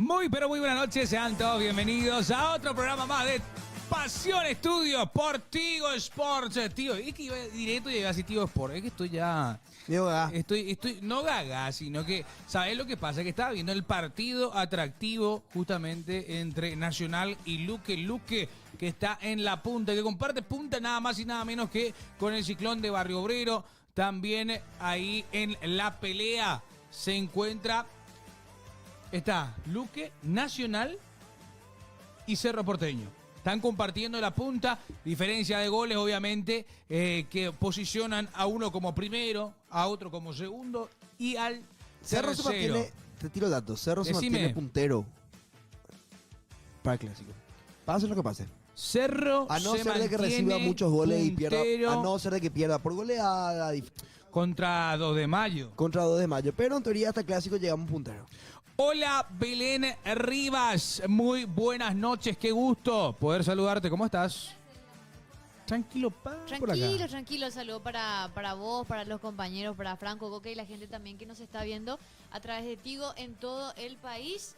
Muy, pero muy buenas noches, sean todos bienvenidos a otro programa más de Pasión Estudios por Tigo Sports. Tío, es que iba directo y iba así Tigo Sports. Es que estoy ya... Estoy no gaga, sino que, ¿sabes lo que pasa? Que estaba viendo el partido atractivo justamente entre Nacional y Luque. Luque, que está en la punta, que comparte punta nada más y nada menos que con el Ciclón de Barrio Obrero. También ahí en la pelea se encuentra... Está Luque, Nacional y Cerro Porteño. Están compartiendo la punta, diferencia de goles obviamente, que posicionan a uno como primero, a otro como segundo y al Cerro tercero. se mantiene, te tiro datos, Cerro se mantiene puntero para el clásico. Pase lo que pase. Cerro a no se ser de que reciba muchos goles y pierda, a no ser de que pierda por goleada. Contra 2 de mayo. Contra 2 de mayo, pero en teoría hasta el clásico llegamos puntero. Hola Belén Rivas, muy buenas noches, qué gusto poder saludarte, ¿cómo estás? Tranquilo, por acá. Tranquilo, saludo para vos, para los compañeros, para Franco, Coque y la gente también que nos está viendo a través de Tigo en todo el país.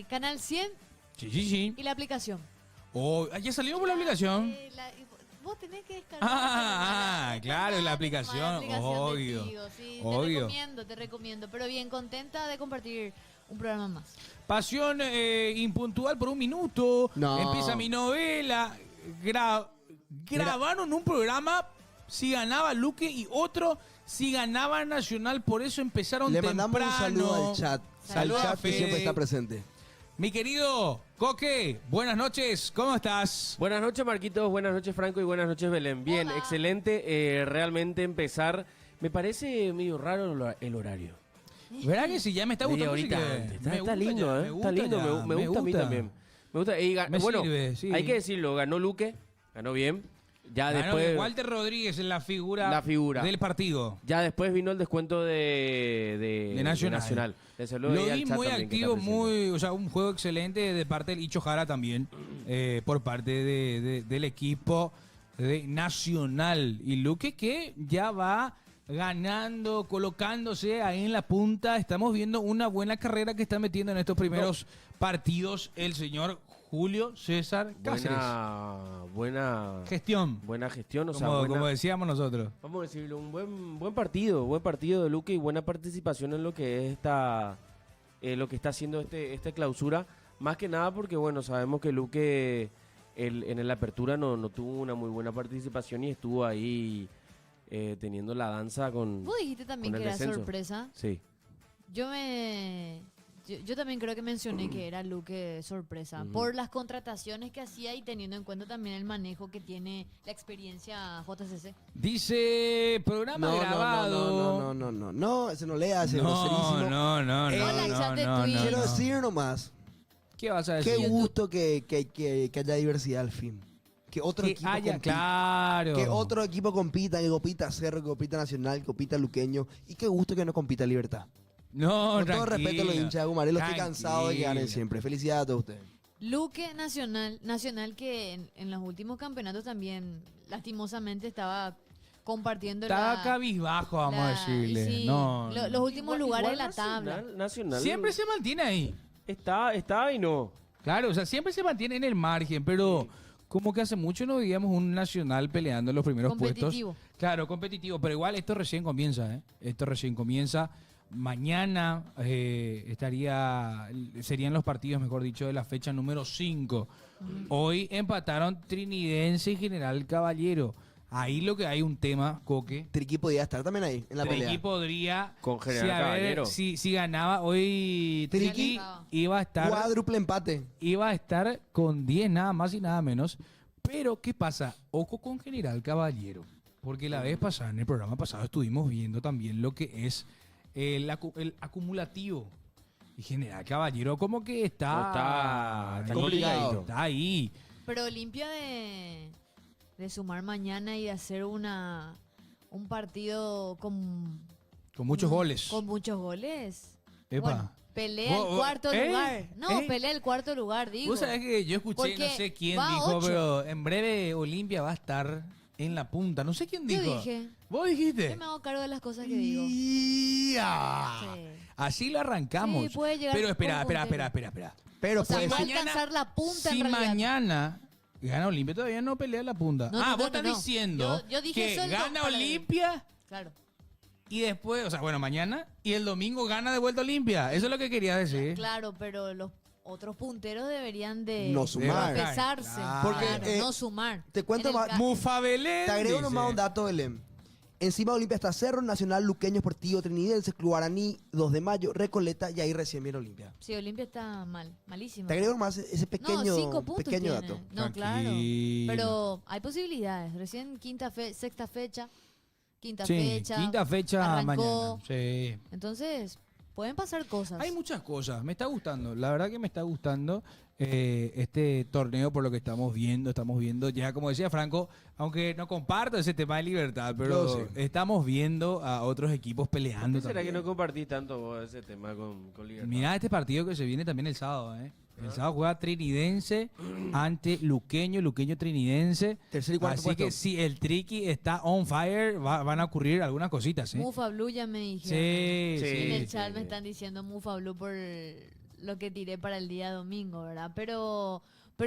Canal 100 Sí. y la aplicación. Oh, ¿ya salió por la aplicación? Vos tenés que descargar. Claro, la aplicación, obvio. Tigo, sí, obvio. Te recomiendo, pero bien contenta de compartir un programa más. Pasión impuntual por un minuto. No. Empieza mi novela. Grabaron un programa si ganaba Luque y otro si ganaba Nacional. Por eso empezaron Le temprano. mandamos un saludo al chat. Saludos al a chat que Fede. siempre está presente. Mi querido Coque, buenas noches. ¿Cómo estás? Buenas noches, Marquitos. Buenas noches, Franco. Y buenas noches, Belén. Bien, Hola. excelente. Realmente empezar. Me parece medio raro el horario. ¿Verdad que sí? Ya me está gustando. Media horita así que antes. me Está gusta lindo, ya, ¿eh? me Está gusta lindo. ya, Me gusta a mí también. Me gusta. Y Me bueno, sirve, sí. hay que decirlo. Ganó Luque. Ganó bien. Ya Ganó después. Walter Rodríguez en la figura del partido. Ya después vino el descuento de Nacional. Le saludo Lo ahí al vi chat muy también, que activo, está presente. o sea, un juego excelente de parte del Icho Jara también, por parte del equipo de Nacional. Y Luque que ya va ganando, colocándose ahí en la punta. Estamos viendo una buena carrera que está metiendo en estos primeros partidos el señor Julio César Cáceres. Buena Gestión, gestión, o sea, buena, como decíamos nosotros. vamos a decirlo, un buen partido de Luque y buena participación en lo que es lo que está haciendo esta clausura, más que nada porque bueno, sabemos que Luque en la apertura no tuvo una muy buena participación y estuvo ahí teniendo la danza con Vos dijiste también con que el era descenso. sorpresa. Sí. Yo también creo que mencioné que era Luque sorpresa por las contrataciones que hacía y teniendo en cuenta también el manejo que tiene la experiencia JCC. Dice programa grabado. No, ese no lea, ese groserísimo. Hola, chat de Twitch. Quiero decir nomás, ¿Qué vas a decir? qué gusto que haya diversidad al fin. Que otro equipo compita. Claro. Que otro equipo compita, que compita Cerro, que compita Nacional, que compita Luqueño. Y qué gusto que no compita Libertad. No, Con todo respeto a los hinchas de Gumarelo, estoy cansado de que ganen Tranquilo. siempre. Felicidades a todos ustedes. Luque Nacional que en los últimos campeonatos también lastimosamente estaba compartiendo Estaba cabizbajo, vamos a decirle. sí, No. los últimos lugares de la Nacional, tabla. Nacional Siempre se mantiene ahí. está y no. Claro, o sea, siempre se mantiene en el margen, pero como que hace mucho no veíamos un Nacional peleando en los primeros Competitivo. puestos. Claro, competitivo, pero igual esto recién comienza, ¿eh? Esto recién comienza. Mañana serían los partidos, mejor dicho, de la fecha número 5. Hoy empataron Trinidense y General Caballero. Ahí lo que hay un tema, Coque. Triqui podía estar también ahí, en la pelea. Triqui podría, Con General Caballero. si ganaba hoy, Triqui iba a estar Cuádruple empate. iba a estar con 10 nada más y nada menos. Pero, ¿qué pasa? Ojo con General Caballero. Porque la vez pasada, en el programa pasado, estuvimos viendo también lo que es el acumulativo. Y General Caballero como que está Está complicado. Está ahí. Pero Olimpia de sumar mañana y de hacer un partido con muchos goles. Con muchos goles. Epa. Bueno, pelea Vos- el cuarto ¿eh? lugar. No, ¿eh? pelea el cuarto lugar, digo. Vos sabés que yo escuché, Porque no sé quién va a dijo, 8. pero en breve Olimpia va a estar en la punta. No sé quién dijo. Yo dije. ¿Vos dijiste? Yo me hago cargo de las cosas que digo. ¡Ya! Sí. Así lo arrancamos. Sí, puede llegar pero como espera. puntero. Pero O sea, pues, va a mañana- alcanzar la punta Si en realidad. mañana gana Olimpia, todavía no pelea la punta. No, vos no, estás no. diciendo Yo dije que eso el gana para- Olimpia Claro. y después, o sea, bueno, mañana y el domingo gana de vuelta Olimpia. Eso es lo que quería decir. Claro, pero los otros punteros deberían de No sumar. pesarse. Claro. Porque, Claro, no sumar. te cuento En el más- ca- Mufa Belén. te agrego dice. nomás un dato, Belén. Encima de Olimpia está Cerro, Nacional, Luqueño, Sportivo, Trinidense, Club Guaraní, 2 de Mayo, Recoleta y ahí recién viene Olimpia. Sí, Olimpia está mal, malísimo. Te agrego nomás ese pequeño, no, 5 puntos pequeño tiene. dato. No, claro. Tranquilo. Pero hay posibilidades. Recién sexta fecha. Quinta Sí, fecha. quinta fecha arrancó. mañana. Sí. Entonces, pueden pasar cosas. Hay muchas cosas, me está gustando, la verdad que me está gustando este torneo por lo que estamos viendo ya como decía Franco, aunque no comparto ese tema de Libertad, pero No, sí. estamos viendo a otros equipos ¿Por peleando qué será que también. no compartís tanto vos ese tema con Libertad? Mirá este partido que se viene también el sábado, El sábado juega Trinidense ante Luqueño Trinidense. Tercer y cuarto Así que puesto. si el Triqui está on fire, van a ocurrir algunas cositas, Mufa Blue ya me dijeron. Sí, Sí. En el sí. chat me están diciendo Mufa Blue por lo que tiré para el día domingo, ¿verdad? Pero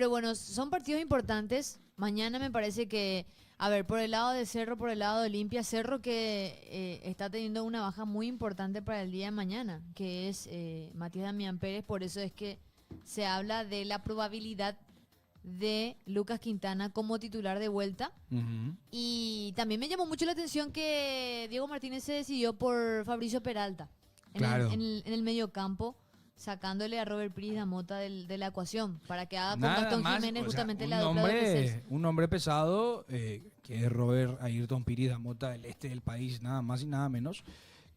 bueno, son partidos importantes. Mañana me parece que, a ver, por el lado de Cerro, por el lado de Olimpia, Cerro que está teniendo una baja muy importante para el día de mañana, que es Matías Damián Pérez. Por eso es que se habla de la probabilidad de Lucas Quintana como titular de vuelta. Ujú. Y también me llamó mucho la atención que Diego Martínez se decidió por Fabricio Peralta en, Claro. en el mediocampo, sacándole a Robert Pris Damota de la ecuación para que haga con Nada Gastón más, Jiménez o sea, justamente un la dupla de nombre, un nombre pesado que es Robert Ayrton Piri Damota del este del país, nada más y nada menos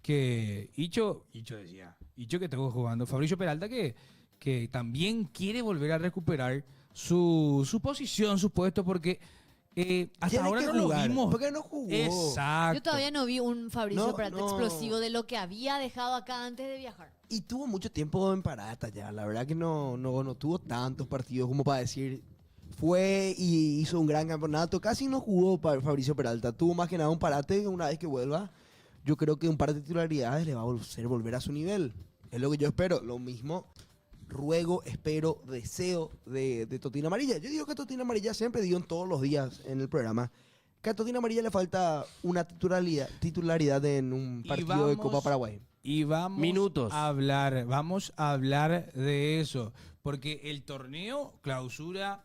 que Icho que estuvo jugando, Fabricio Peralta que también quiere volver a recuperar su posición, su puesto, porque hasta Tiene ahora que no jugar. lo vimos. ¿Por qué no jugó? Exacto. Yo todavía no vi un Fabricio No, Peralta no. explosivo de lo que había dejado acá antes de viajar. Y tuvo mucho tiempo en parata ya. La verdad que no tuvo tantos partidos como para decir. Fue y hizo un gran campeonato. Casi no jugó para Fabricio Peralta. Tuvo más que nada un parate. Una vez que vuelva, yo creo que un par de titularidades le va a hacer volver a su nivel. Es lo que yo espero. Lo mismo ruego, espero, deseo de Totina Amarilla. Yo digo que Totina Amarilla siempre digo en todos los días en el programa que a Totina Amarilla le falta una titularidad en un Y partido de vamos- Copa Paraguay. Y vamos Minutos. vamos a hablar de eso, porque el torneo clausura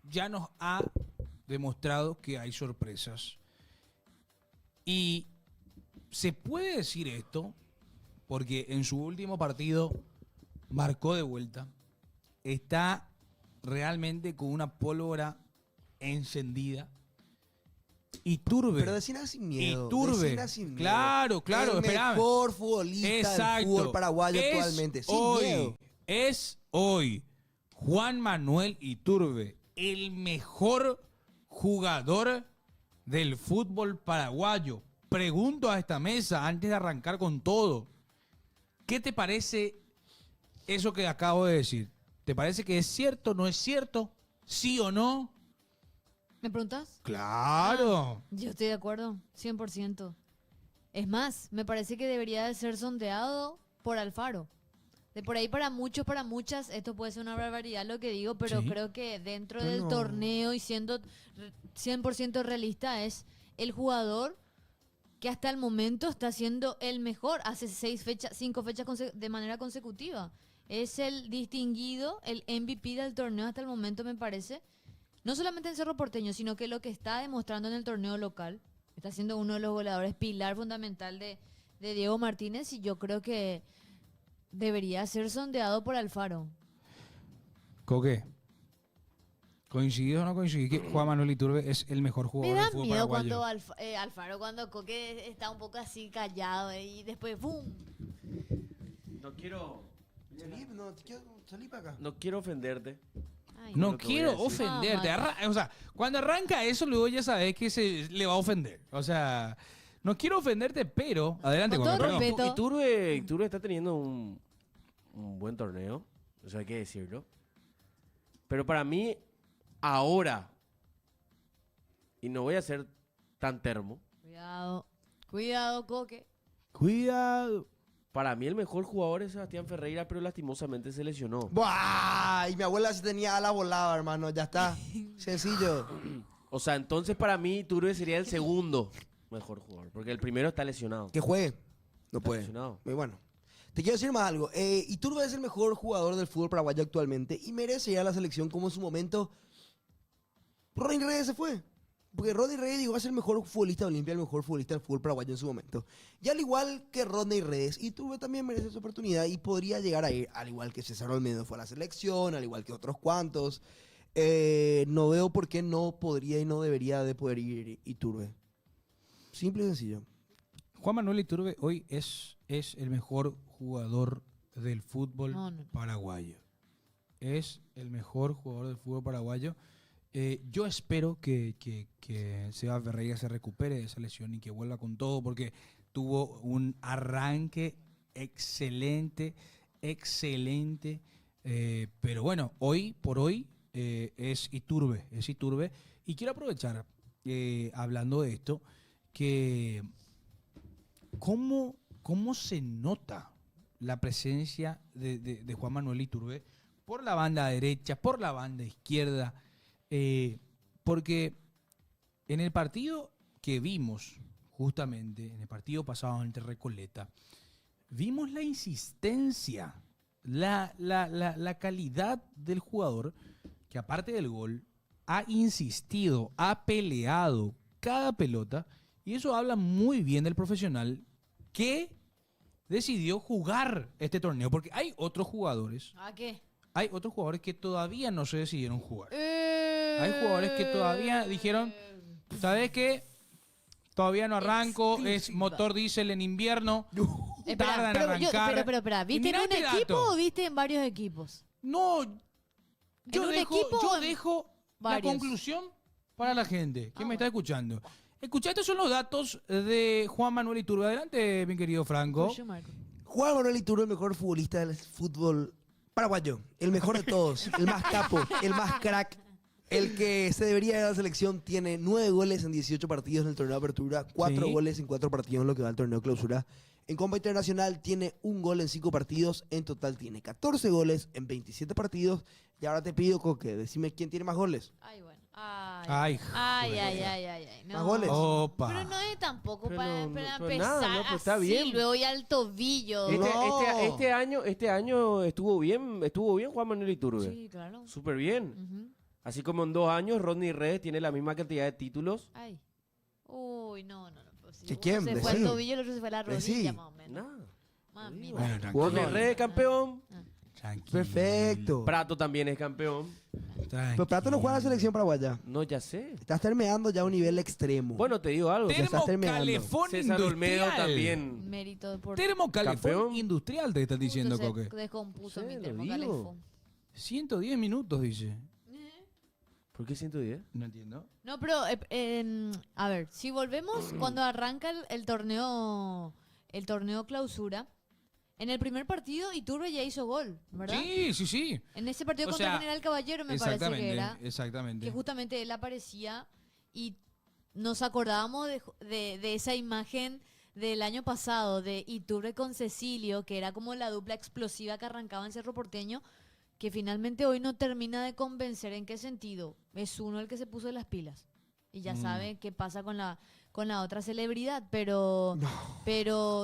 ya nos ha demostrado que hay sorpresas. Y se puede decir esto, porque en su último partido marcó de vuelta, está realmente con una pólvora encendida. Iturbe. Pero decina sin miedo. Iturbe. Decina sin miedo. Claro, El espérame. mejor futbolista del fútbol paraguayo Es actualmente. Sin hoy, miedo. Es hoy Juan Manuel Iturbe, el mejor jugador del fútbol paraguayo. Pregunto a esta mesa antes de arrancar con todo. ¿Qué te parece eso que acabo de decir? ¿Te parece que es cierto, no es cierto? ¿Sí o no? ¿Me preguntas? Claro. Yo estoy de acuerdo, 100%. Es más, me parece que debería de ser sondeado por Alfaro. De por ahí para muchos, para muchas, esto puede ser una barbaridad lo que digo, pero Sí. creo que dentro Pero del no. torneo y siendo 100% realista es el jugador que hasta el momento está siendo el mejor. Hace 5 fechas de manera consecutiva. Es el distinguido, el MVP del torneo hasta el momento, me parece. No solamente en Cerro Porteño, sino que lo que está demostrando en el torneo local. Está siendo uno de los goleadores pilar fundamental de Diego Martínez, y yo creo que debería ser sondeado por Alfaro. Coque, ¿coincidís o no coincidís que Juan Manuel Iturbe es el mejor Me jugador da del fútbol miedo paraguayo? cuando Alfaro, cuando Coque está un poco así callado y después ¡boom! No quiero, Salí para acá. no quiero ofenderte. Ay, No lo que voy quiero a decir. ofenderte. O sea, cuando arranca eso, luego ya sabes que se le va a ofender. O sea, no quiero ofenderte, pero... Adelante, Con Juan todo Manuel. respeto. Iturbe está teniendo un buen torneo, eso hay que decirlo. Pero para mí, ahora, y no voy a ser tan termo. Cuidado, Coque. Cuidado. Para mí el mejor jugador es Sebastián Ferreira, pero lastimosamente se lesionó. ¡Buah! Y mi abuela se tenía ala volada, hermano. Ya está. Sencillo. O sea, entonces para mí Iturbe sería el segundo mejor jugador, porque el primero está lesionado. Que juegue. No Está puede. lesionado. Muy bueno. Te quiero decir más algo. Iturbe es el mejor jugador del fútbol paraguayo actualmente y merece ir a la selección como en su momento Ronnie Reyes se fue. Porque Ronnie Reyes llegó a ser el mejor futbolista de Olimpia, el mejor futbolista del fútbol paraguayo en su momento. Y al igual que Ronnie Reyes, Iturbe también merece su oportunidad y podría llegar a ir, al igual que César Olmedo fue a la selección, al igual que otros cuantos. No veo por qué no podría y no debería de poder ir Iturbe. Simple y sencillo. Juan Manuel Iturbe hoy es el mejor jugador del fútbol paraguayo. Es el mejor jugador del fútbol paraguayo. Yo espero que Seba Ferreira se recupere de esa lesión y que vuelva con todo porque tuvo un arranque excelente. Pero bueno, hoy por hoy es Iturbe. Y quiero aprovechar, hablando de esto, que cómo se nota la presencia de Juan Manuel Iturbe por la banda derecha, por la banda izquierda. Porque en el partido que vimos, justamente, en el partido pasado ante Recoleta, vimos la insistencia, la calidad del jugador, que aparte del gol, ha insistido, ha peleado cada pelota, y eso habla muy bien del profesional que decidió jugar este torneo, porque hay otros jugadores. ¿A qué? Hay otros jugadores que todavía no se decidieron jugar. Hay jugadores que todavía dijeron, ¿sabes qué? Todavía no arranco, es motor diésel en invierno, tardan en arrancar. Pero, ¿viste en un equipo o viste en varios equipos? No, yo equipo dejo la conclusión para la gente que me está escuchando. Escuchá, estos son los datos de Juan Manuel Iturbe. Adelante, mi querido Franco. Juan Manuel Iturbe, el mejor futbolista del fútbol paraguayo, el mejor de todos, el más capo, el más crack, el que se debería ir a la selección, tiene 9 goles en 18 partidos en el torneo de apertura, 4 goles en 4 partidos en lo que va al torneo de clausura. En Copa Internacional tiene 1 gol en 5 partidos, en total tiene 14 goles en 27 partidos. Y ahora te pido, Coque, decime quién tiene más goles. Ay, bueno. Ay. No. ¿Más goles? Opa. Pero no es tampoco Pero para pues empezar nada, no, pues está así, bien. luego ya al tobillo. Este año estuvo bien Juan Manuel Iturbe. Sí, claro. Súper bien. Ujú. Así como en 2 años Rodney Reyes tiene la misma cantidad de títulos. Ay. Uy, no. Pues si ¿Que uno quién? se fue al Decí. tobillo, el otro se fue a la rodilla, Decí. más o menos. Nada. Mami. Bueno, Rodney tranquilo. Reyes campeón. Tranquilo. Perfecto. Prato también es campeón. Pero Prato no juega en la selección paraguaya. No, ya sé. Estás terminando ya a un nivel extremo. Bueno, te digo algo. Ya estás terminando. Termocalefón César Olmedo industrial. también. Mérito por Termocalefón Campeón. industrial, te estás diciendo, se Coque. descompuso Sí, mi lo termocalefón. 110 minutos, dice. ¿Por qué 110? No entiendo. No, pero a ver, si volvemos cuando arranca el torneo clausura, en el primer partido Iturbe ya hizo gol, ¿verdad? Sí. En ese partido O contra sea, General Caballero me parece que era, Exactamente. que justamente él aparecía y nos acordábamos de esa imagen del año pasado de Iturbe con Cecilio, que era como la dupla explosiva que arrancaba en Cerro Porteño, que finalmente hoy no termina de convencer. ¿En qué sentido? Es uno el que se puso las pilas y ya sabe qué pasa con la otra celebridad, pero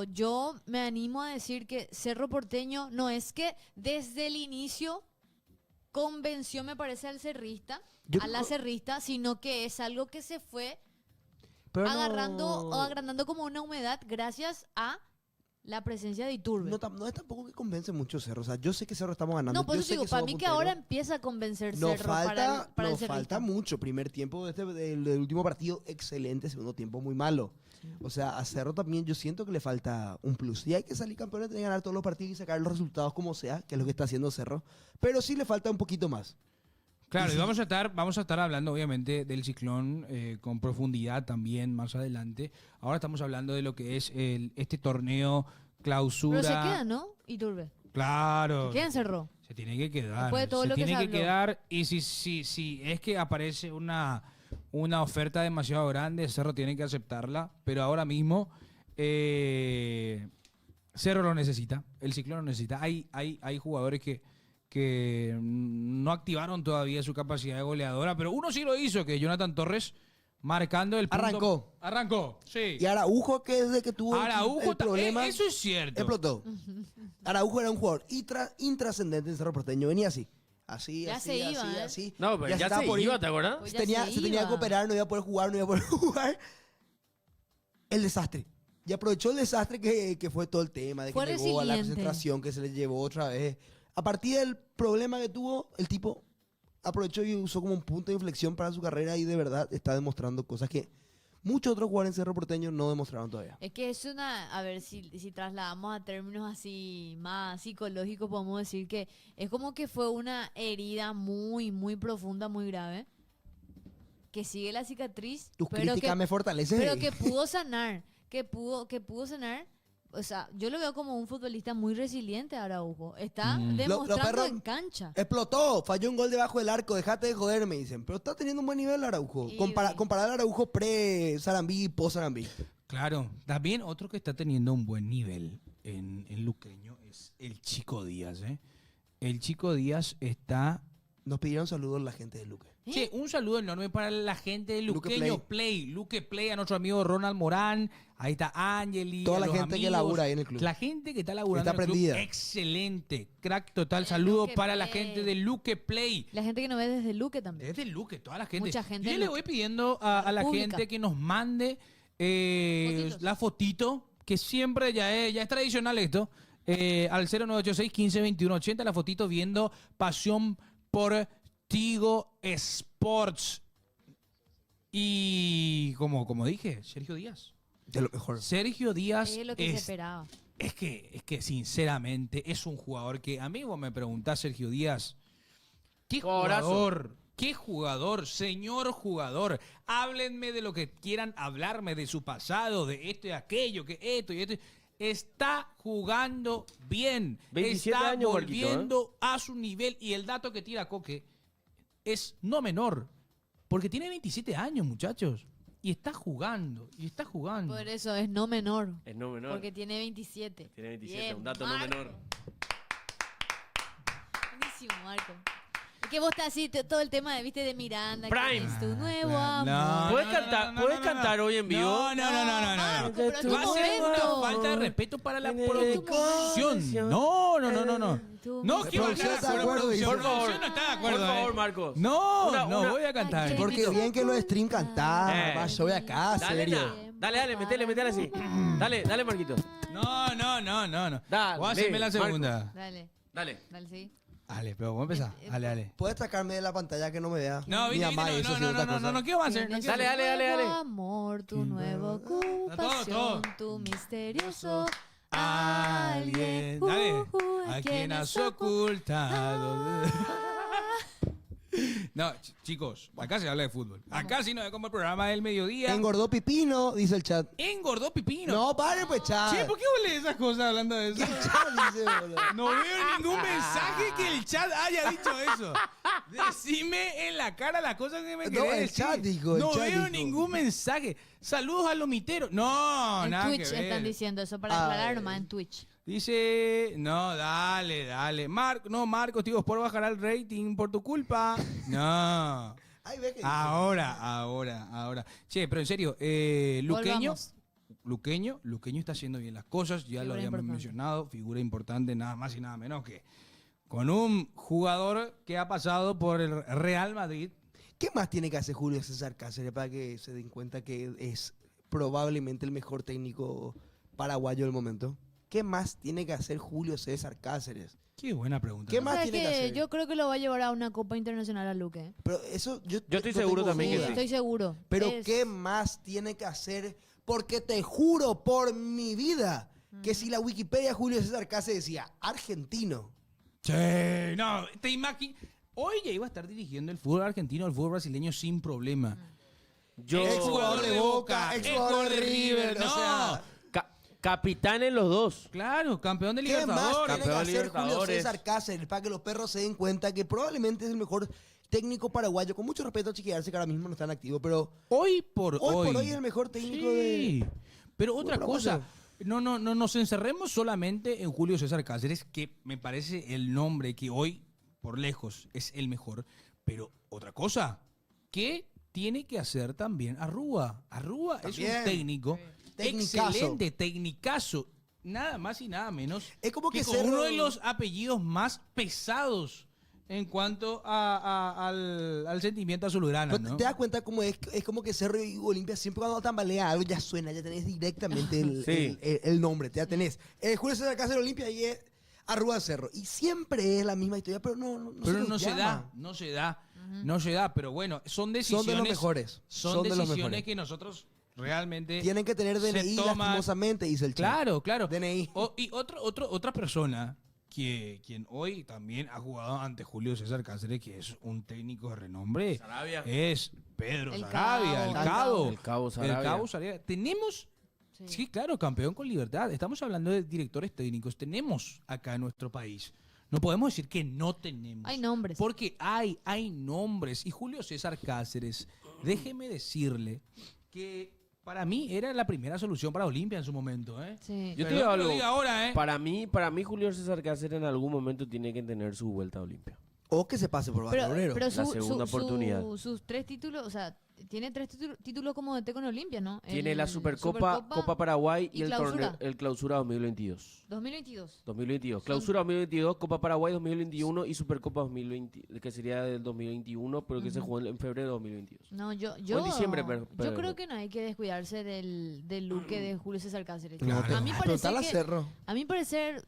yo me animo a decir que Cerro Porteño no es que desde el inicio convenció, me parece, al cerrista, la cerrista, sino que es algo que se fue Pero agarrando o agrandando como una humedad gracias a la presencia de Iturbe. No es tampoco que convence mucho Cerro. O sea, yo sé que Cerro estamos ganando. No, por yo eso sé digo, que para somos mí que punteros. ahora empieza a convencer Nos Cerro para el falta cerrista. mucho. Primer tiempo del último partido, excelente. Segundo tiempo, muy malo. O sea, a Cerro también yo siento que le falta un plus. Y hay que salir campeones, tiene que ganar todos los partidos y sacar los resultados como sea, que es lo que está haciendo Cerro. Pero sí le falta un poquito más. Claro, y vamos a estar hablando obviamente del Ciclón con profundidad también más adelante. Ahora estamos hablando de lo que es este torneo clausura. Pero se queda, ¿no? Iturbe. Claro. Se queda en Cerro. Se tiene que quedar. Después de todo lo que se tiene que habló. quedar y si es que aparece una una oferta demasiado grande, Cerro tiene que aceptarla, pero ahora mismo Cerro lo necesita, el Ciclón lo necesita. Hay jugadores que no activaron todavía su capacidad de goleadora, pero uno sí lo hizo, que es Jonathan Torres, marcando el punto. Arrancó, sí. Y Araujo, que desde que tuvo Araujo, el problema, eso es cierto. explotó. Araujo era un jugador intrascendente en Cerro Porteño. Venía así. Así, Ya así, se iba, así, ¿eh? así. No, pero ya estaba se por iba, ir. ¿te acuerdas? Pues Se ya tenía iba. que operar, no iba a poder jugar. El desastre. Y aprovechó el desastre que fue todo el tema, de que Fue llegó a la resiliente. concentración, que se le llevó otra vez. A partir del problema que tuvo, el tipo aprovechó y usó como un punto de inflexión para su carrera y de verdad está demostrando cosas que muchos otros jugadores en Cerro Porteño no demostraron todavía. Es que es una, a ver, si trasladamos a términos así más psicológicos, podemos decir que es como que fue una herida muy, muy profunda, muy grave, que sigue la cicatriz, Tus pero críticas que, me fortalecen. pero que pudo sanar, que pudo sanar. O sea, yo lo veo como un futbolista muy resiliente, Araujo. Está demostrando perros- en cancha. Explotó, falló un gol debajo del arco, dejate de joder, me dicen. Pero está teniendo un buen nivel Araujo. Y- Comparar a Araujo pre-Sarambí y post-Sarambí. Claro, también otro que está teniendo un buen nivel en Luqueño es el Chico Díaz, ¿eh? El Chico Díaz está... Nos pidieron saludos la gente de Luque. Che, un saludo enorme para la gente de Luque Luqueño Play. Luque Play, a nuestro amigo Ronald Morán. Ahí está Angeli. Toda a la los gente que amigos, labura ahí en el club. La gente que está laburando Está en el club. prendida. Excelente. Crack total. El Saludo Luque para la Play. gente de Luque Play. La gente que nos ve desde Luque también. Desde Luque, toda la gente. Mucha gente Yo en le Luque. voy pidiendo a la República. gente que nos mande Fotitos. la fotito, que siempre ya es tradicional esto, al 0986 15 21 80, la fotito viendo Pasión por Tigo Sports. Y como dije, Sergio Díaz. De lo mejor. Sergio Díaz Es lo que se esperaba. es que sinceramente es un jugador que a mí vos me preguntás, Sergio Díaz, ¿qué Jugadorazo. jugador, señor jugador? Háblenme de lo que quieran hablarme, de su pasado, de esto y aquello, que esto y esto. Está jugando bien. 27 está años, Marquito, volviendo a su nivel. Y el dato que tira Coque es no menor. Porque tiene 27 años, muchachos. Y está jugando, y está jugando. Por eso es no menor. Es no menor. Porque tiene 27. Tiene 27, Bien, un dato Marco. no menor. Buenísimo, Marco. Es que vos estás así, todo el tema de, viste, de Miranda. Prime. Que es tu nuevo No, amor. ¿Puedes cantar- puedes cantar hoy en vivo? No. Marco, pero es tu Va a ser momento. una falta de respeto para la En el producción. corazón. No. Tu No, que va a producción estar está de la acuerdo, producción. dice. La producción no está de acuerdo. Por favor, Marcos. No, Una- no una- voy a cantar. Ay, Porque bien que lo stream cantar. Eh. Yo voy acá, Dale, serio. dale, metele así. Dale, Marquito. No. Dale, Voy a hacerme la Marco. segunda. Dale, Dale. sí. Dale, pero vamos a empezar. Dale. ¿Puedes sacarme de la pantalla que no me vea? No, Mi viste, mamá y eso sí, otra cosa. no, ¿qué vamos a hacer? No Tienes quiero tu hacer. Dale, nuevo dale. amor, tu nueva Todo. ocupación, tu misterioso Alguien, dale, a quien has ocultado. No, chicos, acá se habla de fútbol. Acá sí no es como el programa del mediodía. Engordó Pipino, dice el chat. Engordó Pipino. No, pare pues, chat. Che, ¿por qué vos lees esas cosas hablando de eso? El chat dice, boludo. No veo ningún mensaje que el chat haya dicho eso. Decime en la cara las cosas que me No, querés el decir. chat dijo, el No chat veo dijo. ningún mensaje. Saludos a los miteros. No, En nada Twitch que ver. están diciendo eso, para aclarar nomás, en Twitch. Dice, no, dale. Marcos, tío, por bajar el rating por tu culpa. No. Ay, ve que dice. Ahora. Che, pero en serio, Volvamos. Luqueño está haciendo bien las cosas, ya lo Figura habíamos importante. mencionado, figura importante, nada más y nada menos que con un jugador que ha pasado por el Real Madrid. ¿Qué más tiene que hacer Julio César Cáceres para que se den cuenta que es probablemente el mejor técnico paraguayo del momento? ¿Qué más tiene que hacer Julio César Cáceres? Qué buena pregunta. ¿Qué ¿no? más ¿Sabes tiene que qué? hacer? Yo creo que lo va a llevar a una Copa Internacional a Luque. Pero eso yo estoy no seguro tengo también que duda. sí. Estoy seguro. Pero Es- ¿qué más tiene que hacer? Porque te juro por mi vida que si la Wikipedia Julio César Cáceres decía argentino, Che, no, te imaginas. Hoy ya iba a estar dirigiendo el fútbol argentino, el fútbol brasileño sin problema. Yo. Ex jugador de Boca, ex jugador de River, o sea, Capitán en los dos. Claro, campeón de ¿qué más Libertadores. tiene que Campeón de hacer Julio Libertadores. César Cáceres para que los perros se den cuenta que probablemente es el mejor técnico paraguayo, con mucho respeto a Chiqui Arce, que ahora mismo no está en activo, pero Hoy por hoy es el mejor técnico sí. de... Pero otra paraguayo. cosa, no nos encerremos solamente en Julio César Cáceres, que me parece el nombre que hoy, por lejos, es el mejor. Pero otra cosa, ¿qué tiene que hacer también Arrúa? Arrúa es También. un técnico Tecnicazo. excelente, tecnicazo, nada más y nada menos Es como que con Cerro- uno de los apellidos más pesados en cuanto al sentimiento azulgrana, Pero ¿no? ¿te das cuenta cómo es como que Cerro y Olimpia siempre cuando tambalea algo ya suena, ya tenés directamente Sí. el nombre, ya tenés. Julio César Cáceres Olimpia y es Arrúa Cerro. Y siempre es la misma historia, pero no Pero los no se llama. no se da, pero bueno, son decisiones. Son de los mejores. Son de los decisiones mejores. que nosotros realmente Tienen que tener se DNI toman- lastimosamente, dice el chico. Claro. DNI. Y otra persona quien hoy también ha jugado ante Julio César Cáceres, que es un técnico de renombre, Sarabia. es Pedro El Sarabia, el Cabo. Cabo. El Cabo El Sarabia. Cabo Sarabia. Tenemos, sí, claro, campeón con libertad. Estamos hablando de directores técnicos. Tenemos acá en nuestro país. No podemos decir que no tenemos. Hay nombres. Porque hay nombres. Y Julio César Cáceres, déjeme decirle que para mí era la primera solución para Olimpia en su momento. ¿eh? Sí. Yo te Perdón digo que lo algo. diga ahora, ¿eh? Para mí, Julio César Cáceres en algún momento tiene que tener su vuelta a Olimpia. O que se pase por Barrio Obrero. Pero La segunda oportunidad. sus 3 títulos, o sea, tiene 3 títulos como DT con Olimpia, ¿no? Tiene El la Supercopa, Copa Paraguay y el clausura. el Clausura 2022. 2022. 2022. Clausura 2022, Copa Paraguay 2021 y Supercopa 2020, que sería del 2021, pero que se jugó en febrero de 2022. No, yo en diciembre, yo creo que no hay que descuidarse del look de Julio César Cáceres. Claro. A mí Ah, parece preguntale a que Cerro. a mí parecer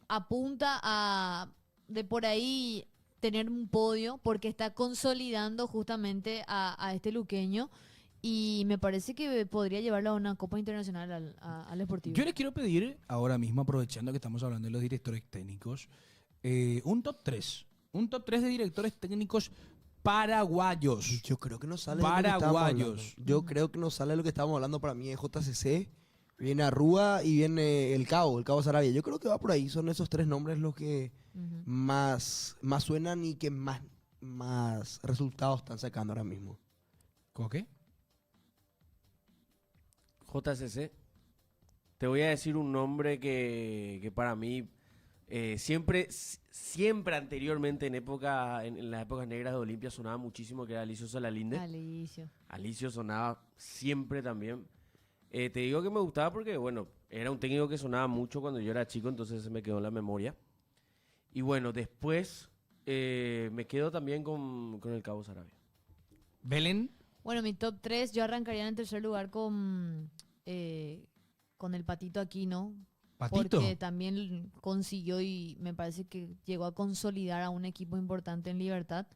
apunta a de por ahí tener un podio porque está consolidando justamente a este luqueño y me parece que podría llevarlo a una Copa Internacional al Sportivo. Yo les quiero pedir ahora mismo, aprovechando que estamos hablando de los directores técnicos, un top 3. Un top 3 de directores técnicos paraguayos. Yo creo que no sale de lo que estábamos Paraguayos. hablando. Yo creo que no sale de lo que estábamos hablando. Para mí es JCC, viene Arrúa y viene el Cabo Sarabia. Yo creo que va por ahí. Son esos 3 nombres los que Ujú. más suenan y que más resultados están sacando ahora mismo. ¿Cómo qué? JCC. Te voy a decir un nombre que para mí siempre anteriormente en las épocas negras de Olimpia sonaba muchísimo, que era Alicio Salalinde. Alicio. Alicio sonaba siempre también. Te digo que me gustaba porque, bueno, era un técnico que sonaba mucho cuando yo era chico, entonces se me quedó en la memoria. Y bueno, después me quedo también con el Cabo Sarabia. Belén. Bueno, mi top 3, yo arrancaría en el tercer lugar con el Patito Aquino. Patito. Porque también consiguió y me parece que llegó a consolidar a un equipo importante en Libertad.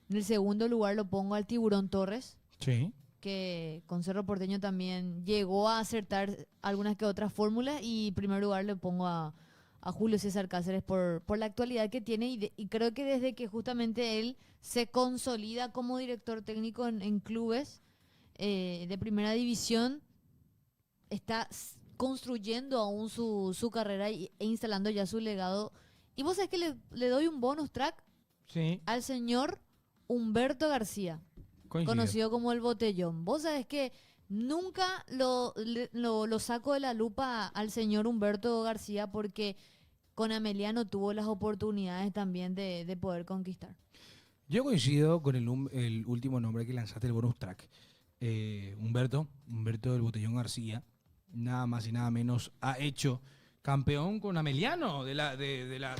En el segundo lugar lo pongo al Tiburón Torres, Sí. que con Cerro Porteño también llegó a acertar algunas que otras fórmulas. Y en primer lugar le pongo a Julio César Cáceres por la actualidad que tiene. Y creo que desde que justamente él se consolida como director técnico en clubes de primera división, está construyendo aún su carrera e instalando ya su legado. Y vos sabés que le doy un bonus track Sí. al señor Humberto García, Coincido. conocido como el Botellón. Vos sabés que nunca lo saco de la lupa al señor Humberto García porque con Ameliano tuvo las oportunidades también de poder conquistar. Yo coincido con el último nombre que lanzaste, el bonus track. Humberto del Botellón García, nada más y nada menos, ha hecho campeón con Ameliano de la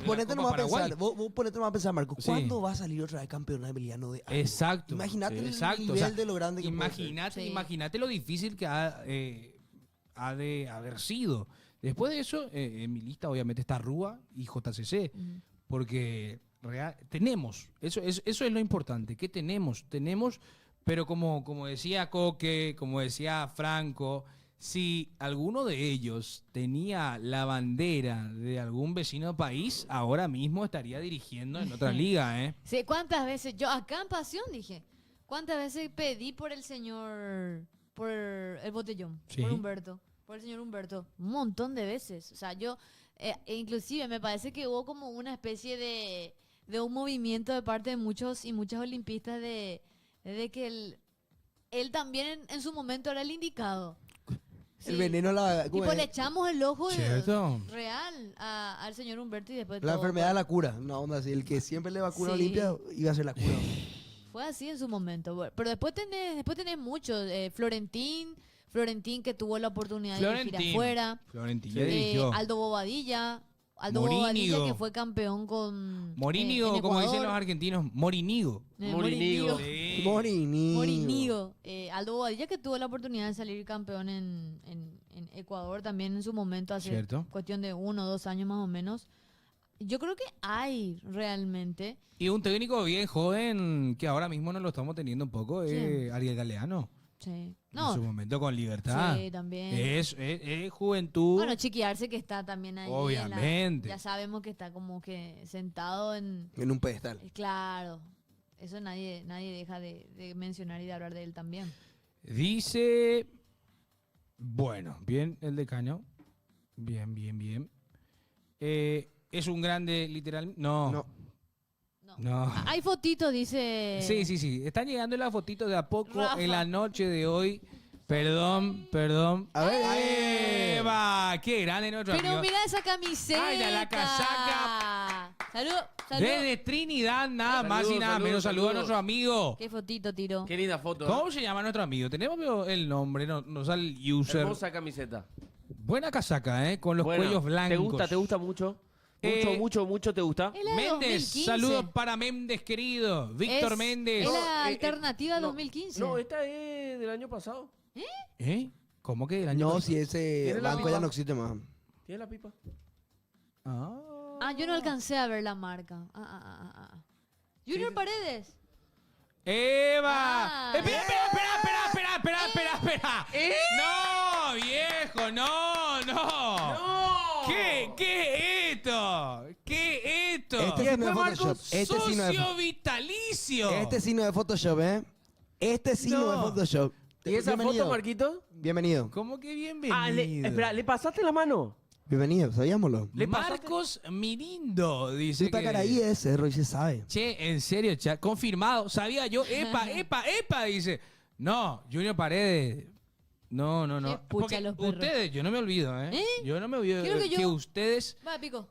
Ponete Copa nomás a Paraguay. pensar, vos ponete nomás a pensar, Marco, Sí. ¿cuándo va a salir otra vez campeón de Emiliano de algo? Exacto. Imagínate el Exacto. nivel O sea, de lo grande que puede ser. Sí. Imagínate lo difícil que ha de haber sido. Después de eso, en mi lista obviamente está Rúa y JCC, porque tenemos, eso es lo importante, que tenemos, pero como decía Coque, como decía Franco, si alguno de ellos tenía la bandera de algún vecino país, ahora mismo estaría dirigiendo en otra liga, ¿eh? Sí, ¿cuántas veces? Yo acá en Pasión dije, ¿cuántas veces pedí por el señor, por el Botellón, Sí. por el señor Humberto? Un montón de veces. O sea, yo, inclusive me parece que hubo como una especie de un movimiento de parte de muchos y muchas olimpistas de que él también en su momento era el indicado. El veneno la... Tipo, le echamos el ojo ¿Cierto? real al señor Humberto y después La todo, enfermedad de la cura, una onda así. El que siempre le vacuna a Sí. Olimpia iba a ser la cura. Fue así en su momento. Bueno, pero después tenés muchos. Florentín que tuvo la oportunidad de dirigir afuera. Florentín ya dirigió. Aldo Bobadilla. Morínigo. Bobadilla, que fue campeón con... Morínigo, en como Ecuador. dicen los argentinos. Morínigo. Morínigo. Sí. Morínigo. Aldo Bobadilla, que tuvo la oportunidad de salir campeón en Ecuador también en su momento, hace Cierto. cuestión de 1 o 2 años más o menos. Yo creo que hay realmente. Y un técnico bien joven que ahora mismo no lo estamos teniendo un poco, ¿Quién? Ariel Galeano. Sí. En No, su momento con Libertad. sí, también. Es juventud. Bueno, Chiquiarse, que está también ahí. Obviamente. Ya sabemos que está como que sentado en... En un pedestal. Claro. Eso nadie deja de mencionar y de hablar de él también. Dice, bueno, bien el decano. Bien. Es un grande literal. No. No. No. Hay fotitos, dice... Sí. Están llegando las fotitos de a poco Rafa. en la noche de hoy. Perdón. A ver. ¡Eva! ¡Qué grande nuestro Pero amigo! mira esa camiseta. Ay, la casaca. Salud. Desde Trinidad, nada Saludos, más y nada saludos, menos. Saludos a saludos. nuestro amigo. Qué fotito tiró. Qué linda foto. ¿Cómo se llama nuestro amigo? Tenemos el nombre, no sale el user. Hermosa camiseta. Buena casaca, con los Bueno, cuellos blancos. ¿Te gusta mucho? Eh, Mucho te gusta. Es la de Méndez, 2015. saludos para Méndez, querido. Víctor Es- Méndez. Es la No, alternativa no, 2015. No, esta es del año pasado. ¿Eh? ¿Cómo que el año No, pasado? si ese ¿Tiene la banco pipa? ya no existe más. ¿Tiene la pipa? Yo no alcancé a ver la marca. Junior Paredes. ¡Eva! Ah. Espera. No, viejo, no. ¿Qué es esto? ¿Qué es esto? Este sí no es Marcos, Photoshop. Este sí no es socio vitalicio. Este sí no es Photoshop, ¿eh? Este sí no es No. Photoshop. ¿Y esa Bienvenido. foto, Marquito? Bienvenido. ¿Cómo que bienvenido? Espera, ¿le pasaste la mano? Bienvenido, sabíamoslo. ¿Le pasaste? Marcos Mirindo dice Puta que... caraí es cerro y se sabe. Che, en serio, confirmado. Sabía yo. Epa, dice. No, Junior Paredes. No. Qué pucha Porque los perros. ustedes, yo no me olvido, ¿eh? ¿Eh? Yo no me olvido Quiero que que yo- ustedes... Va, Pico.